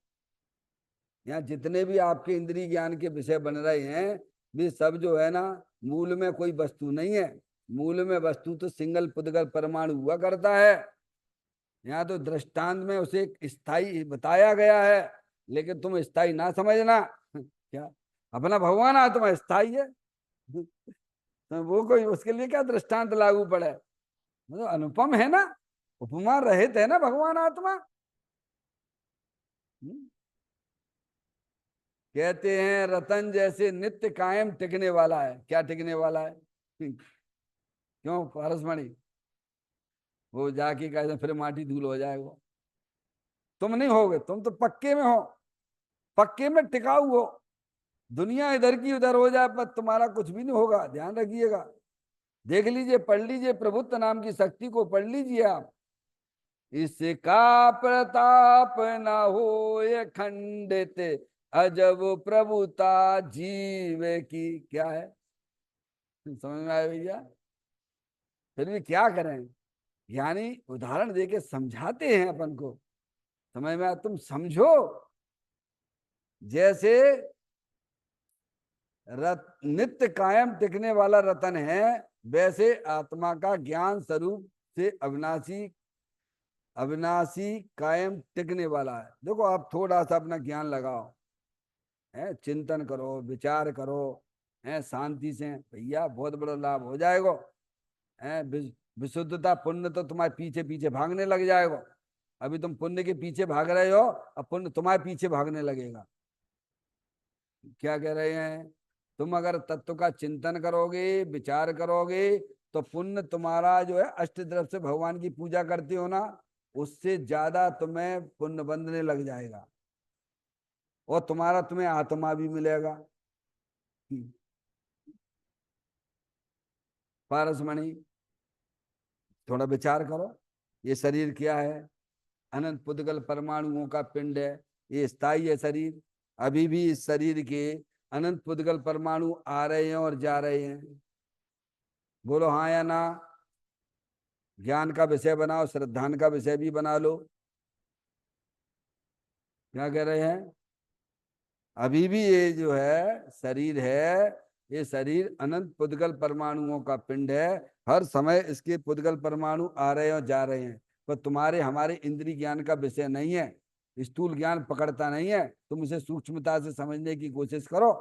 यहाँ जितने भी आपके इंद्रिय ज्ञान के विषय बन रहे हैं, वे सब जो है ना, मूल में कोई वस्तु नहीं है। मूल में वस्तु तो सिंगल पुद्गल परमाणु हुआ करता है। यहाँ तो दृष्टांत में उसे स्थायी बताया गया है, लेकिन तुम स्थायी ना समझना। क्या? अपना भगवान आत्मा स्थायी है, तो वो कोई उसके लिए क्या दृष्टांत लागू पड़े? मतलब अनुपम है ना, उपमा रहित है ना भगवान आत्मा। कहते हैं रतन जैसे नित्य कायम टिकने वाला है। क्या टिकने वाला है? क्यों पारसमणि? वो जाके कहते फिर माटी धूल हो जाएगा। तुम नहीं होगे, तुम तो पक्के में हो, पक्के में टिकाऊ हो। दुनिया इधर की उधर हो जाए पर तुम्हारा कुछ भी नहीं होगा, ध्यान रखिएगा। देख लीजिए, पढ़ लीजिए, प्रभुत्व नाम की शक्ति को पढ़ लीजिए आप। इसका प्रताप न हो ये खंडित, अजब प्रभुता जीव की। क्या है? समझ में आया भैया? फिर भी क्या करें, यानी उदाहरण देके समझाते हैं अपन को। समझ में आया? तुम समझो। जैसे नित्य कायम टिकने वाला रतन है, वैसे आत्मा का ज्ञान स्वरूप से अविनाशी, अविनाशी कायम टिकने वाला है। देखो आप थोड़ा सा अपना ज्ञान लगाओ, है, चिंतन करो, विचार करो, है, शांति से, भैया बहुत बड़ा लाभ हो जाएगा। है, विशुद्धता पुण्य तो तुम्हारे पीछे पीछे भागने लग जाएगा। अभी तुम पुण्य के पीछे भाग रहे हो, अब पुण्य तुम्हारे पीछे भागने लगेगा। क्या कह रहे हैं? तुम अगर तत्व का चिंतन करोगे, विचार करोगे, तो पुण्य तुम्हारा जो है, अष्ट द्रव्य से भगवान की पूजा करते हो ना, उससे ज्यादा तुम्हें पुण्य बंधने लग जाएगा, और तुम्हें आत्मा भी मिलेगा। पारसमणि, थोड़ा विचार करो। ये शरीर क्या है? अनंत पुद्गल परमाणुओं का पिंड है। ये स्थायी है शरीर। अभी भी इस शरीर के अनंत पुद्गल परमाणु आ रहे हैं और जा रहे हैं। बोलो हाँ या ना? ज्ञान का विषय बनाओ, श्रद्धान का विषय भी बना लो। क्या कह रहे हैं? अभी भी ये जो है शरीर है, ये शरीर अनंत पुद्गल परमाणुओं का पिंड है। हर समय इसके पुद्गल परमाणु आ रहे हैं और जा रहे हैं, पर तुम्हारे हमारे इंद्रिय ज्ञान का विषय नहीं है। स्थूल ज्ञान पकड़ता नहीं है। तुम इसे सूक्ष्मता से समझने की कोशिश करो।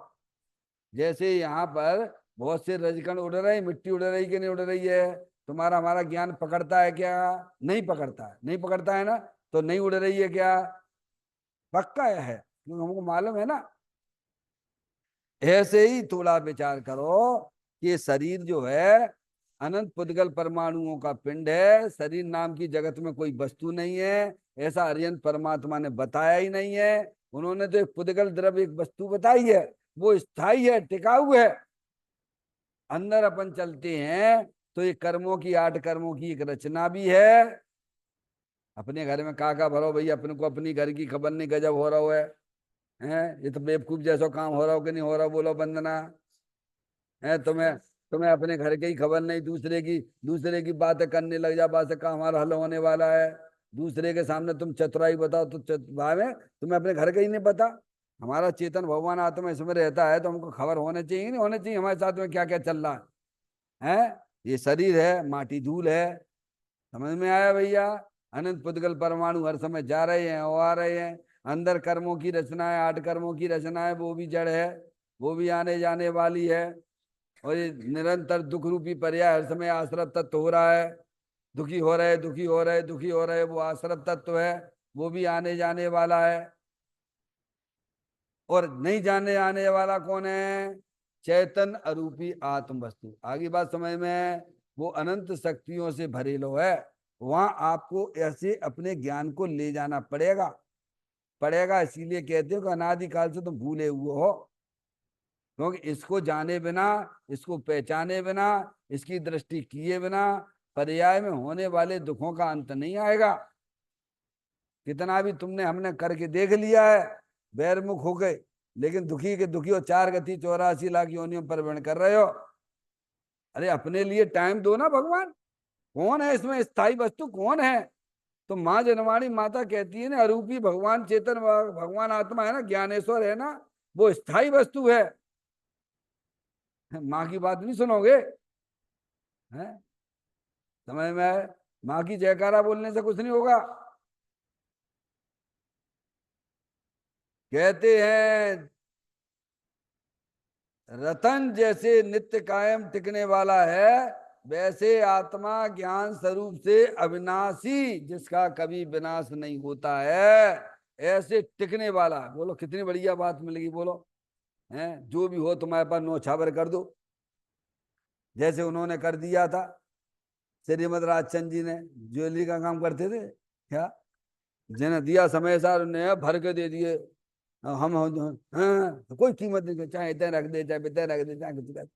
जैसे यहाँ पर बहुत से रजकण उड़ रहे हैं, मिट्टी उड़ रही कि नहीं उड़ रही है? तुम्हारा हमारा ज्ञान पकड़ता है क्या? नहीं पकड़ता है, नहीं पकड़ता है ना, तो नहीं उड़ रही है क्या? पक्का है, क्योंकि हमको मालूम है ना। ऐसे ही थोड़ा विचार करो कि ये शरीर जो है अनंत पुद्गल परमाणुओं का पिंड है। शरीर नाम की जगत में कोई वस्तु नहीं है, ऐसा अरिहंत परमात्मा ने बताया ही नहीं है। उन्होंने तो एक पुद्गल द्रव्य, एक वस्तु बताई है, वो स्थायी है, टिकाऊ है। अंदर अपन चलते हैं तो ये कर्मों की, 8 कर्मों की एक रचना भी है। अपने घर में काका भरो भैया, अपने को अपनी घर की खबर नहीं, गजब हो रहा है। ये तो बेवकूफ जैसा काम हो रहा हो कि नहीं हो रहा, बोलो वंदना। है तुम्हें तुम्हें अपने घर की ही खबर नहीं, दूसरे की बातें करने लग जा, बात का हमारा हल होने वाला है। दूसरे के सामने तुम चतुराई बताओ तो भावे तुम्हें अपने घर का ही नहीं पता। हमारा चेतन भगवान आत्मा इसमें रहता है तो हमको खबर होने चाहिए, नहीं होने चाहिए हमारे साथ में क्या क्या चल रहा है? ये शरीर है, माटी धूल है। समझ में आया भैया? अनंत पुद्गल परमाणु हर समय जा रहे हैं और आ रहे हैं। अंदर कर्मों की रचना है, 8 कर्मों की रचना है, वो भी जड़ है, वो भी आने जाने वाली है। और ये निरंतर दुख रूपी पर्याय हर समय आश्रव तत्व हो रहा है। दुखी हो रहे, दुखी हो रहे, दुखी हो रहे, वो आश्रव तत्व है, वो भी आने जाने वाला है। और नहीं जाने आने वाला कौन है? चैतन अरूपी आत्म वस्तु। आगे बात समझ में? वो अनंत शक्तियों से भरेलो है। वहां आपको ऐसे अपने ज्ञान को ले जाना पड़ेगा। पड़ेगा इसीलिए कहते हो कि अनादिकाल से तुम भूले हुए हो। क्योंकि इसको जाने बिना, इसको पहचाने बिना, इसकी दृष्टि किए बिना पर्याय में होने वाले दुखों का अंत नहीं आएगा। कितना भी तुमने हमने करके देख लिया है बैरमुख हो गए, लेकिन दुखी के दुखी हो, 4 गति 84 लाख योनियों पर वर्ण कर रहे हो। अरे अपने लिए टाइम दो ना भगवान। कौन है इसमें स्थायी वस्तु, कौन है? तो माँ जनवाणी माता कहती है ना, अरूपी भगवान चेतन भगवान आत्मा है ना, ज्ञानेश्वर है ना, वो स्थायी वस्तु है। माँ की बात नहीं सुनोगे? है समझ में आए? माँ की जयकारा बोलने से कुछ नहीं होगा। कहते हैं रतन जैसे नित्य कायम टिकने वाला है, वैसे आत्मा ज्ञान स्वरूप से अविनाशी, जिसका कभी विनाश नहीं होता है, ऐसे टिकने वाला। बोलो कितनी बढ़िया बात मिलेगी, बोलो। है जो भी हो तुम्हारे पास न्योछावर कर दो, जैसे उन्होंने कर दिया था। श्रीमद राजचंद जी ने ज्वेलरी का काम करते थे क्या, जिन्हें दिया समय सार उन्हें भर के दे दिए। हम हाँ, कोई कीमत नहीं, चाहे इतने रख दे, चाहे इतने रख दे, चाहे कुछ रख।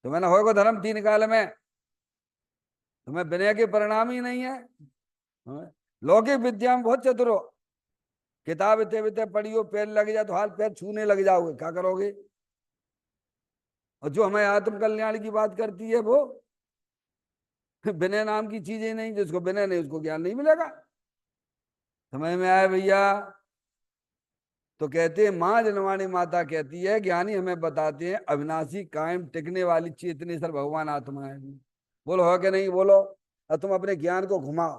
तो मैंने होगा धर्म 3 काल में, तुम्हें विनय के परिणाम ही नहीं है। हाँ? लौकिक विद्या में बहुत चतुर हो, किताब इतने इतने पढ़ियो, पैर लग जाए तो हाथ पैर छूने लग जाओगे, क्या करोगे? और जो हमें आत्म कल्याण की बात करती है वो विनय नाम की चीज ही नहीं, जिसको विनय नहीं उसको ज्ञान नहीं मिलेगा। समझ में आया भैया? तो कहते हैं माँ जनवाणी माता कहती है, ज्ञानी हमें बताते हैं अविनाशी कायम टिकने वाली चेतनेश्वर भगवान आत्मा है। बोलो हो कि नहीं बोलो? और तुम अपने ज्ञान को घुमाओ,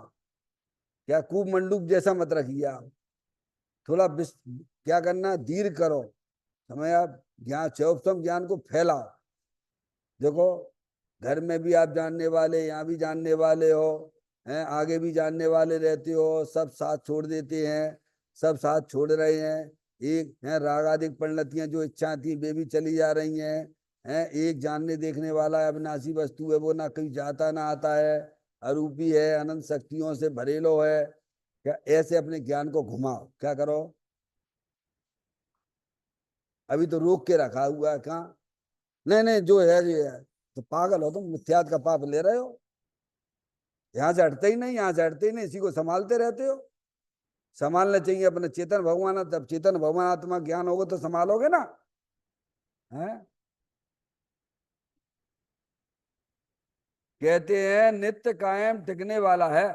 क्या कूप मंडूक जैसा मत रखिए आप। थोड़ा क्या करना, धीर करो। समय आप ज्ञान चौपसम ज्ञान को फैलाओ। देखो घर में भी आप जानने वाले, यहाँ भी जानने वाले हो, हैं आगे भी जानने वाले रहते हो, सब साथ छोड़ देते हैं, सब साथ छोड़ रहे हैं। एक है रागादिक परिणतियां जो इच्छा थी वे भी चली जा रही हैं। एक जानने देखने वाला अविनाशी वस्तु है, वो ना कहीं जाता ना आता है, अरूपी है, अनंत शक्तियों से भरेलो है। क्या ऐसे अपने ज्ञान को घुमाओ, क्या करो? अभी तो रोक के रखा हुआ है, कहाँ? नहीं नहीं, जो है ये है। तो पागल हो तुम, मिथ्यात का पाप ले रहे हो। यहाँ से हटते ही नहीं, यहाँ से हटते ही नहीं, इसी को संभालते रहते हो। संभालना चाहिए अपने चेतन भगवान, तब चेतन भगवान आत्मा ज्ञान होगा तो संभालोगे ना। है कहते हैं नित्य कायम टिकने वाला है।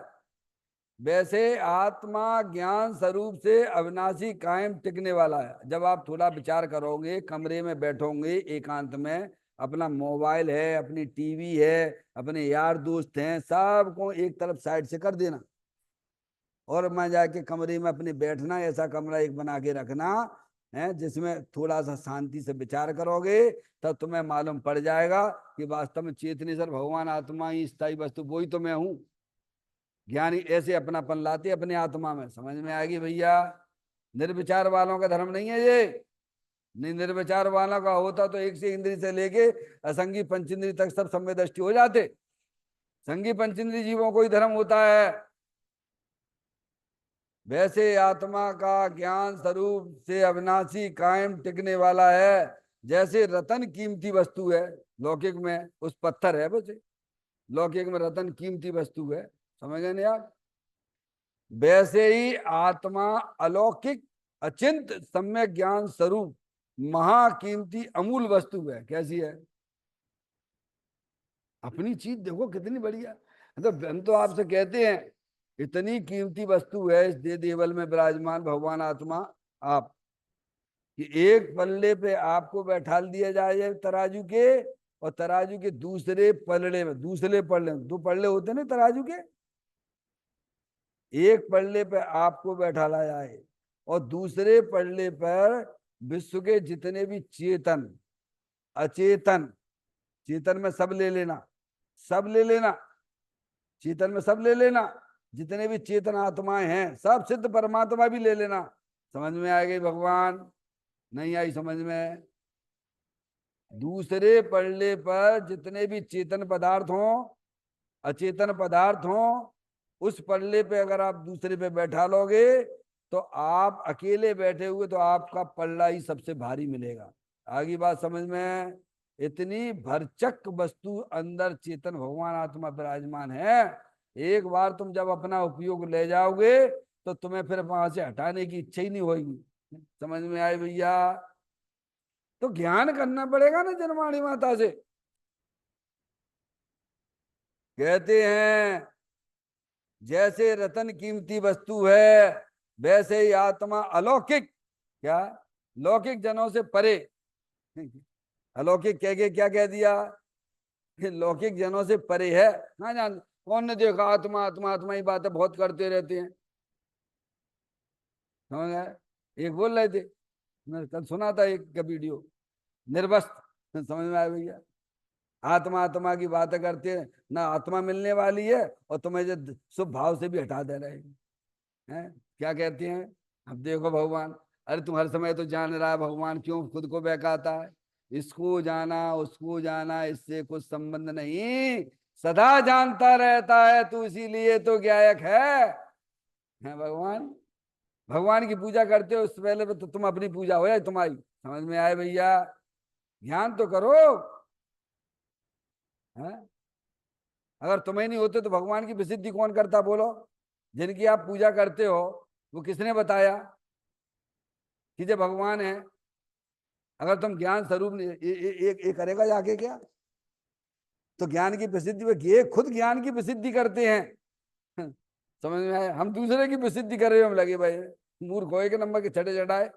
वैसे आत्मा ज्ञान स्वरूप से अविनाशी कायम टिकने वाला है। जब आप थोड़ा विचार करोगे, कमरे में बैठोगे एकांत में, अपना मोबाइल है, अपनी टीवी है, अपने यार दोस्त हैं, सबको एक तरफ साइड से कर देना और मैं जाके कमरे में अपने बैठना। ऐसा कमरा एक बना के रखना है जिसमें थोड़ा सा शांति से विचार करोगे, तब तुम्हें मालूम पड़ जाएगा कि वास्तव में चेतनेश्वर भगवान आत्मा ही स्थायी वस्तु वही तो मैं हूं। ज्ञानी ऐसे अपनापन लाते अपने आत्मा में। समझ में आएगी भैया? निर्विचार वालों का धर्म नहीं है ये। नहीं, निर्विचार वालों का होता तो एक से इंद्री से लेके असंगी पंचेंद्री तक सब सम्य दृष्टि हो जाते। संगी पंचेंद्री जीवों को ही धर्म होता है। वैसे आत्मा का ज्ञान स्वरूप से अविनाशी कायम टिकने वाला है। जैसे रतन कीमती वस्तु है लौकिक में, उस पत्थर है वैसे लौकिक में रतन कीमती वस्तु है। समझ गए नहीं आप? वैसे ही आत्मा अलौकिक अचिंत सम्यक ज्ञान स्वरूप महाकीमती अमूल वस्तु है। कैसी है? अपनी चीज देखो कितनी बढ़िया। मतलब हम तो आपसे कहते हैं इतनी कीमती वस्तु है इस दे देवल में विराजमान भगवान आत्मा आप, कि एक पल्ले पे आपको बैठा दिया जाए तराजू के, और तराजू के दूसरे पलड़े में, दूसरे पल्ले में, दो पल्ले होते ना तराजू के, एक पल्ले पे आपको बैठा जाए और दूसरे पल्ले पर विश्व के जितने भी चेतन अचेतन, चेतन में सब ले लेना, सब ले लेना, चेतन में सब ले लेना, जितने भी चेतन आत्माएं हैं सब, सिद्ध परमात्मा भी ले लेना। समझ में आ गई भगवान? नहीं आई समझ में? दूसरे पल्ले पर जितने भी चेतन पदार्थ हों अचेतन पदार्थ हों, उस पल्ले पे अगर आप दूसरे पे बैठा लोगे तो आप अकेले बैठे हुए तो आपका पल्ला ही सबसे भारी मिलेगा। आगे बात समझ में? इतनी भरचक वस्तु अंदर चेतन भगवान आत्मा विराजमान है। एक बार तुम जब अपना उपयोग ले जाओगे तो तुम्हें फिर वहां से हटाने की इच्छा ही नहीं होगी। समझ में आए भैया? तो ज्ञान करना पड़ेगा ना जनमाणी माता से। कहते हैं जैसे रतन कीमती वस्तु है वैसे ही आत्मा अलौकिक, क्या लौकिक जनों से परे। अलौकिक कह के क्या कह दिया? लौकिक जनों से परे है ना। जान कौन ने देखा आत्मा आत्मा आत्मा ही बातें बहुत करते रहते हैं। समझ गए? एक बोल रहे थे, मैं कल सुना था एक का वीडियो, निर्वस्त्र। समझ में आया भैया? आत्मा आत्मा की बातें करते हैं ना, आत्मा मिलने वाली है और तुम्हें जो शुभ भाव से भी हटा दे रहे हैं। क्या कहते हैं? अब देखो भगवान, अरे तुम हर समय तो जान रहा है भगवान क्यों खुद को बहकाता है? इसको जाना उसको जाना इससे कुछ संबंध नहीं, सदा जानता रहता है तू, इसीलिए तो गायक है भगवान। भगवान की पूजा करते हो उससे पहले तो तुम अपनी पूजा हो या तुम्हारी। समझ में आए भैया? ध्यान तो करो। है? अगर तुम्हें नहीं होते तो भगवान की प्रसिद्धि कौन करता बोलो? जिनकी आप पूजा करते हो वो किसने बताया कि जब भगवान है? अगर तुम ज्ञान स्वरूप एक करेगा जाके क्या? तो ज्ञान की प्रसिद्धि में ये खुद ज्ञान की प्रसिद्धि करते हैं। समझ में आया? हम दूसरे की प्रसिद्धि कर रहे हो, हम लगे भाई मूर्ख हो, एक नंबर के छठे चढ़ाए।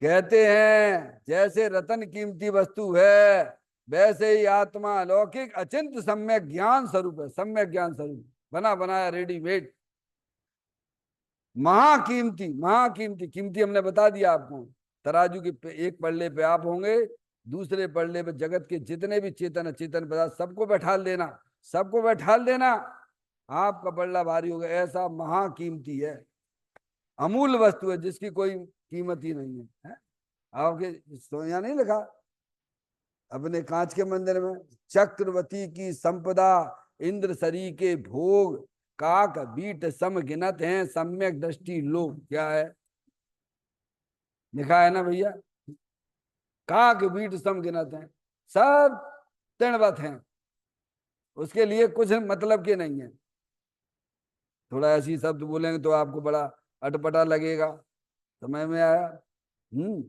कहते हैं जैसे रतन कीमती वस्तु है वैसे ही आत्मा अलौकिक अचिंत सम्यक ज्ञान स्वरूप है। सम्यक ज्ञान स्वरूप बना बनाया रेडीमेड, महाकीमती। महाकीमती कीमती हमने बता दिया आपको। तराजू के एक पल्ले पे आप होंगे, दूसरे पल्ले पे जगत के जितने भी चेतन अचेतन पदार्थ सबको बैठा देना, सबको बैठा देना, आपका पल्ला भारी होगा। ऐसा महाकीमती है, अमूल वस्तु है जिसकी कोई कीमत ही नहीं है। आपके सोनिया नहीं लिखा अपने कांच के मंदिर में, चक्रवर्ती की संपदा इंद्र सरी के भोग, काक बीट सम गिनत हैं सम्यक दृष्टि लोग। क्या है लिखा है ना भैया? काक बीट सम गिनत हैं, सब तृणवत हैं, उसके लिए कुछ मतलब के नहीं है। थोड़ा ऐसी शब्द बोलेंगे तो आपको बड़ा अटपटा लगेगा। समझ में आया? हम्म।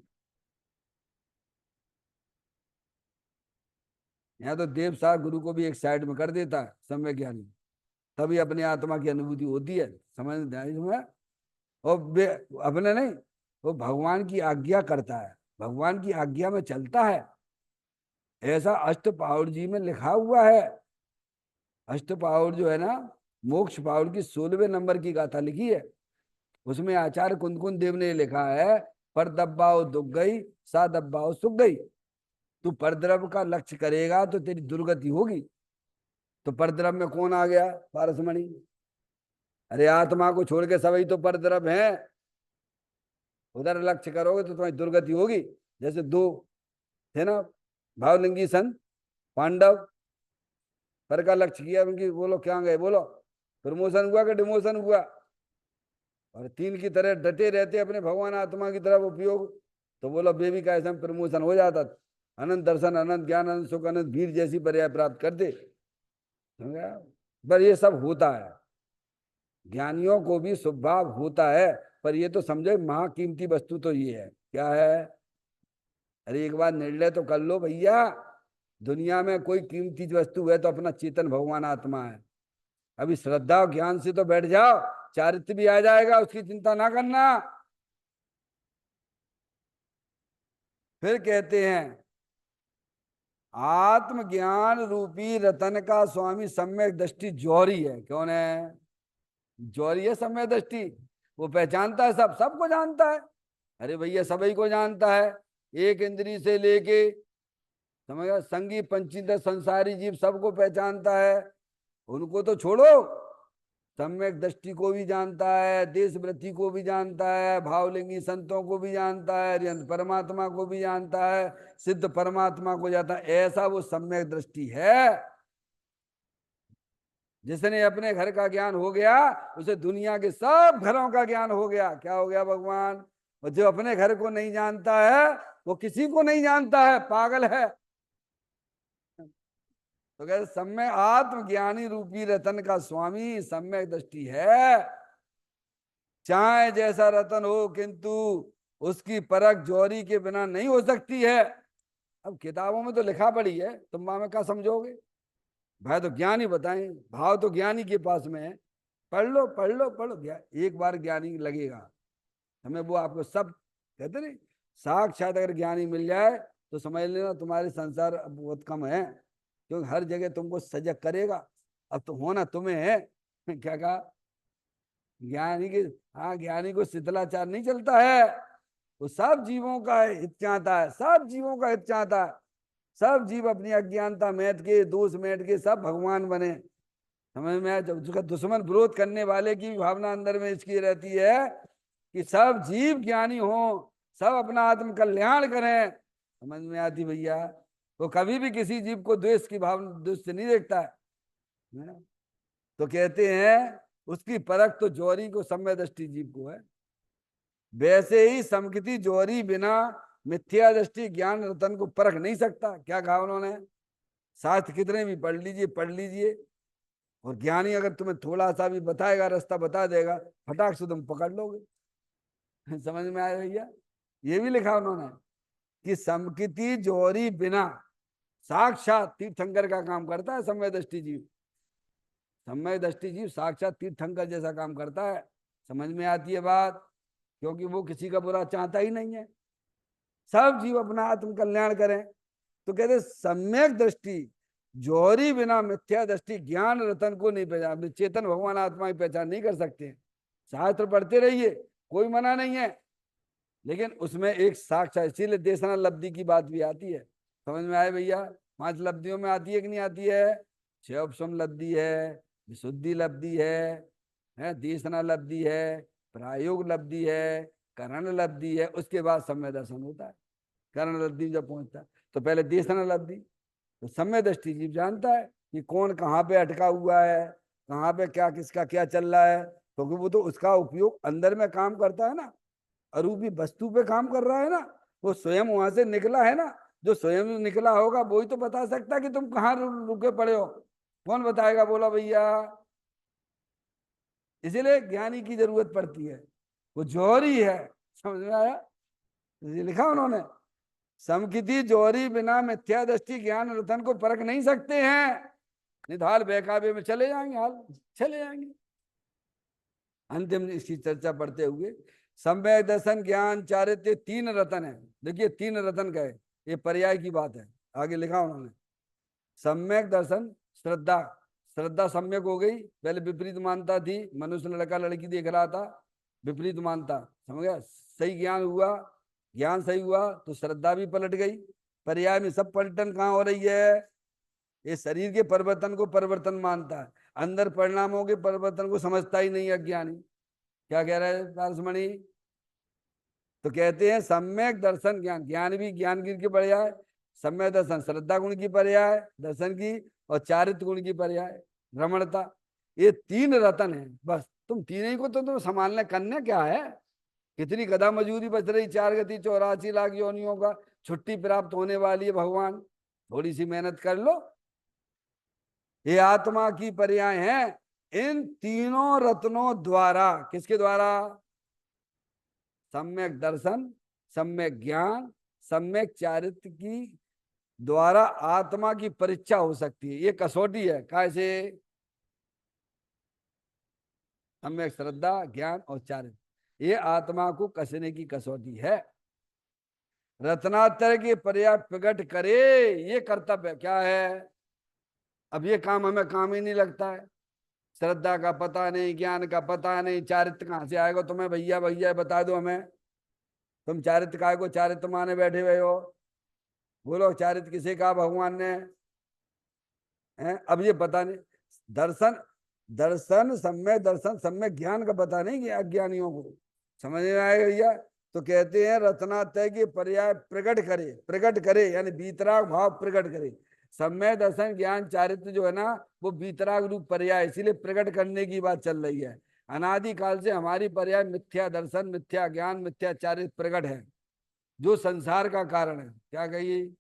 यहाँ तो देव सार गुरु को भी एक साइड में कर देता है सम्यक ज्ञानी, तभी अपनी आत्मा की अनुभूति होती है। समझ में? और अपने नहीं, वो भगवान की आज्ञा करता है, भगवान की आज्ञा में चलता है। ऐसा अष्टपाउर जी में लिखा हुआ है। अष्टपाउर जो है ना, मोक्ष पाउर की 16वें नंबर की गाथा लिखी है। उसमें आचार्य कुंदकुंद देव ने लिखा है, पर दब्बाओ दुख गई, सा दब्बाओ सुख गई। तू परद्रव्य का लक्ष्य करेगा तो तेरी दुर्गति होगी। तो परद्रव्य में कौन आ गया? पारसमणि। अरे आत्मा को छोड़ के सभी तो परद्रव्य हैं। उधर लक्ष्य करोगे तो तुम्हारी दुर्गति होगी। जैसे दो थे ना भावलिंगी संत पांडव, पर का लक्ष्य किया उनकी, बोलो क्या गए, बोलो प्रमोशन हुआ कि डिमोशन हुआ? और तीन की तरह डटे रहते अपने भगवान आत्मा की तरफ उपयोग, तो बोलो बेबी का ऐसा प्रमोशन हो जाता। अनंत दर्शन, अनंत ज्ञान, अनंत सुख, अनंत वीर जैसी पर्याय प्राप्त करते। पर ये सब होता है, ज्ञानियों को भी स्वभाव होता है। पर ये तो समझो महाकीमती वस्तु तो ये है, क्या है? अरे एक बार निर्णय तो कर लो भैया, दुनिया में कोई कीमती वस्तु है तो अपना चेतन भगवान आत्मा है। अभी श्रद्धा और ज्ञान से तो बैठ जाओ, चारित्र भी आ जाएगा, उसकी चिंता ना करना। फिर कहते हैं आत्मज्ञान रूपी रतन का स्वामी सम्यक दृष्टि जौहरी है। कौन है? जौहरी है सम्यक दृष्टि। वो पहचानता है, सब सबको जानता है। अरे भैया सभी को जानता है, एक इंद्री से लेके समझ गया संगी पंची तक संसारी जीव सबको पहचानता है। उनको तो छोड़ो, सम्यक दृष्टि को भी जानता है, देश वृत्ति को भी जानता है, भावलिंगी संतों को भी जानता है, अरिहंत परमात्मा को भी जानता है, सिद्ध परमात्मा को जानता है। ऐसा वो सम्यक दृष्टि है। जिसने अपने घर का ज्ञान हो गया, उसे दुनिया के सब घरों का ज्ञान हो गया। क्या हो गया भगवान? और जो अपने घर को नहीं जानता है वो किसी को नहीं जानता है, पागल है। तो कहते सम्य आत्मज्ञानी रूपी रतन का स्वामी सम्यक दृष्टि है। चाहे जैसा रतन हो, किंतु उसकी परख जौहरी के बिना नहीं हो सकती है। अब किताबों में तो लिखा पड़ी है, तुम में क्या समझोगे भाई? तो ज्ञानी बताएं, भाव तो ज्ञानी के पास में है। पढ़ लो पढ़ लो पढ़ लो, एक बार ज्ञानी लगेगा हमें, वो आपको सब कहते नहीं। साक्षात अगर ज्ञानी मिल जाए तो समझ लेना तुम्हारे संसार अब बहुत कम है, क्योंकि हर जगह तुमको सजग करेगा। अब तो होना तुम्हें है। क्या कहा? ज्ञानी के, हाँ ज्ञानी को शीतलाचार नहीं चलता है। वो सब जीवों का हित चाहता है, सब जीवों का हित चाहता है। सब जीव अपनी अज्ञानता मैट के, दोष मैट के सब भगवान बने। समझ में आया? जब उसका दुश्मन विरोध करने वाले की भावना अंदर में इसकी रहती है कि सब जीव ज्ञानी हो, सब अपना आत्म कल्याण करें। समझ में आती भैया? वो कभी भी किसी जीव को द्वेष की भावना, द्वेष से नहीं देखता है। तो कहते हैं उसकी परख तो जौहरी को, सम्य दृष्टि जीव को है। वैसे ही समकृति जौहरी बिना मिथ्या दृष्टि ज्ञान रतन को परख नहीं सकता। क्या कहा उन्होंने? शास्त्र कितने भी पढ़ लीजिए पढ़ लीजिए, और ज्ञानी अगर तुम्हें थोड़ा सा भी बताएगा, रास्ता बता देगा, फटाक से तुम पकड़ लोगे। समझ में आया भैया? ये भी लिखा उन्होंने कि समकृति जौहरी बिना, साक्षात तीर्थंकर का काम करता है सम्य दृष्टि जीव। सम्य दृष्टि जीव साक्षात तीर्थंकर जैसा काम करता है। समझ में आती है बात? क्योंकि वो किसी का बुरा चाहता ही नहीं है, सब जीव अपना आत्म कल्याण करें। तो कहते सम्यक दृष्टि जौहरी बिना मिथ्या दृष्टि ज्ञान रतन को नहीं पहचान, चेतन भगवान आत्मा की पहचान नहीं कर सकते। शास्त्र पढ़ते रहिए, कोई मना नहीं है, लेकिन उसमें एक साक्षात, इसीलिए देशना लब्धि की बात भी आती है। समझ में आए भैया? 5 लब्धियों में आती है कि नहीं आती है? 6 उपशम लब्धि है, विशुद्धि लब्धि है, देशना लब्धि है, प्रायोग लब्धि है, करण लब्धि है, उसके बाद सम्य दर्शन होता है। करण लब्धि जब पहुंचता है तो पहले देशना लब्धि। तो सम्य दृष्टि जीव जानता है कि कौन कहाँ पे अटका हुआ है, कहाँ पे क्या किसका क्या चल रहा है, क्योंकि वो तो उसका उपयोग अंदर में काम करता है ना, अरूपी वस्तु पे काम कर रहा है ना, वो स्वयं वहां से निकला है ना। जो स्वयं निकला होगा वही तो बता सकता कि तुम कहाँ रुके पड़े हो। कौन बताएगा? बोला भैया। इसीलिए ज्ञानी की जरूरत पड़ती है, वो जौहरी है। समझ में आया? ये लिखा उन्होंने समकिति जोरी बिना मिथ्या दृष्टि ज्ञान रतन को परख नहीं सकते हैं, निधाल बहकावे में चले जाएंगे, हाल चले जाएंगे। अंतिम इसकी चर्चा पढ़ते हुए, सम्यक दर्शन ज्ञान चारित्र्य तीन रतन है। देखिए तीन रतन का है, ये पर्याय की बात है, आगे लिखा उन्होंने। सम्यक दर्शन, श्रद्धा, श्रद्धा सम्यक हो गई, पहले विपरीत मानता थी, मनुष्य लड़का लड़की देख रहा था, विपरीत मानता, समझ गया, सही ज्ञान हुआ, ज्ञान सही हुआ तो श्रद्धा भी पलट गई। पर्याय में सब पलटन कहाँ हो रही है, ये शरीर के परिवर्तन को परिवर्तन मानता है, अंदर परिणामों के परिवर्तन को समझता ही नहीं अज्ञानी। क्या कह रहा है पारसमणि? तो कहते हैं सम्यक दर्शन ज्ञान, ज्ञान भी ज्ञान की पर्याय, सम्यक दर्शन श्रद्धा गुण की पर्याय दर्शन की, और चारित्र गुण की पर्याय रमणता। ये तीन रतन है बस, तुम तीन ही को तो तुम संभालने करने क्या है। कितनी गधा मजूरी बच रही, 4 गति 84 लाख योनियों का छुट्टी प्राप्त होने वाली है भगवान, थोड़ी सी मेहनत कर लो। ये आत्मा की पर्याय हैं इन तीनों रत्नों द्वारा। किसके द्वारा? सम्यक दर्शन, सम्यक ज्ञान, सम्यक चारित्र की द्वारा आत्मा की परीक्षा हो सकती है। ये कसौटी है, कैसे? सम्यक श्रद्धा ज्ञान और चारित्र, ये आत्मा को कसने की कसौटी है। रत्नात्रय के पर्याय प्रकट करे, ये कर्तव्य क्या है। अब ये काम हमें काम ही नहीं लगता है, श्रद्धा का पता नहीं, ज्ञान का पता नहीं, चारित्र कहां से आएगा तुम्हें भैया, भैया बता दो हमें, तुम चारित्र काय को चारित्र माने बैठे हुए हो। बोलो चारित्र किसे कहा भगवान ने है? अब ये पता नहीं, दर्शन, दर्शन सम्यक दर्शन सम्यक ज्ञान का पता नहीं कि अज्ञानियों को समझ में आएगा भैया। तो कहते हैं रत्नात्रय के पर्याय प्रकट करे, प्रकट करे यानी बीतराग भाव प्रकट करे। सम्यक दर्शन ज्ञान चारित्र जो है ना, वो बीतराग रूप पर्याय, इसीलिए प्रकट करने की बात चल रही है। अनादि काल से हमारी पर्याय मिथ्या दर्शन, मिथ्या ज्ञान, मिथ्या चारित्र प्रकट है, जो संसार का कारण है। क्या कहिए?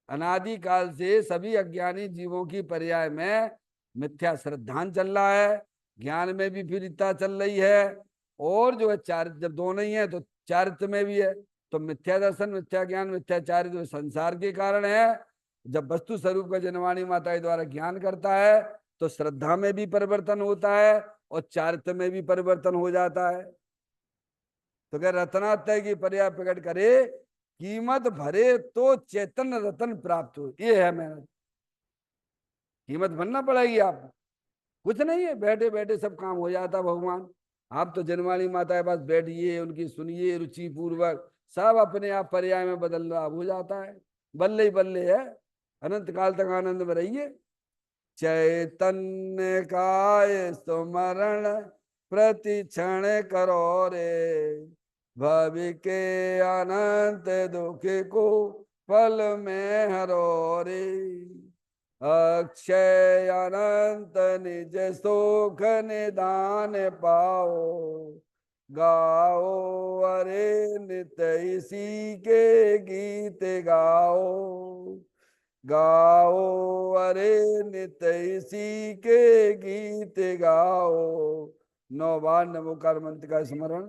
अनादि काल से सभी अज्ञानी जीवों की पर्याय में मिथ्या श्रद्धान चल रहा है, ज्ञान में भी फिरता चल रही है, और जो है चारित्र, जब दोनों ही है तो चारित्र में भी है। तो मिथ्या दर्शन, मिथ्या ज्ञान, मिथ्या चारित्र संसार के कारण है। जब वस्तु स्वरूप का जनवाणी माता द्वारा ज्ञान करता है तो श्रद्धा में भी परिवर्तन होता है और चारित्र में भी परिवर्तन हो जाता है। तो क्या रत्नात्रय की पर्याय प्रकट करे, कीमत भरे तो चैतन्य रतन प्राप्त हो। ये है मेहनत, कीमत भरना पड़ेगी आपको, कुछ नहीं है, बैठे बैठे सब काम हो जाता भगवान। आप तो जनवाणी माता के पास बैठिए, उनकी सुनिए रुचि पूर्वक, सब अपने आप पर्याय में बदलाव हो जाता है। बल्ले ही बल्ले है, अनंत काल तक आनंद में रहिए। चैतन्य काय सुमरण प्रति क्षण करो रे, भवि के अनंत दुख को पल में हरो रे, अक्षय अनंत निज सुख निदान पाओ, गाओ अरे नित इसी के गीत गाओ, गाओ अरे नित इसी के गीत गाओ। 9 बार नमोकार मंत्र का स्मरण।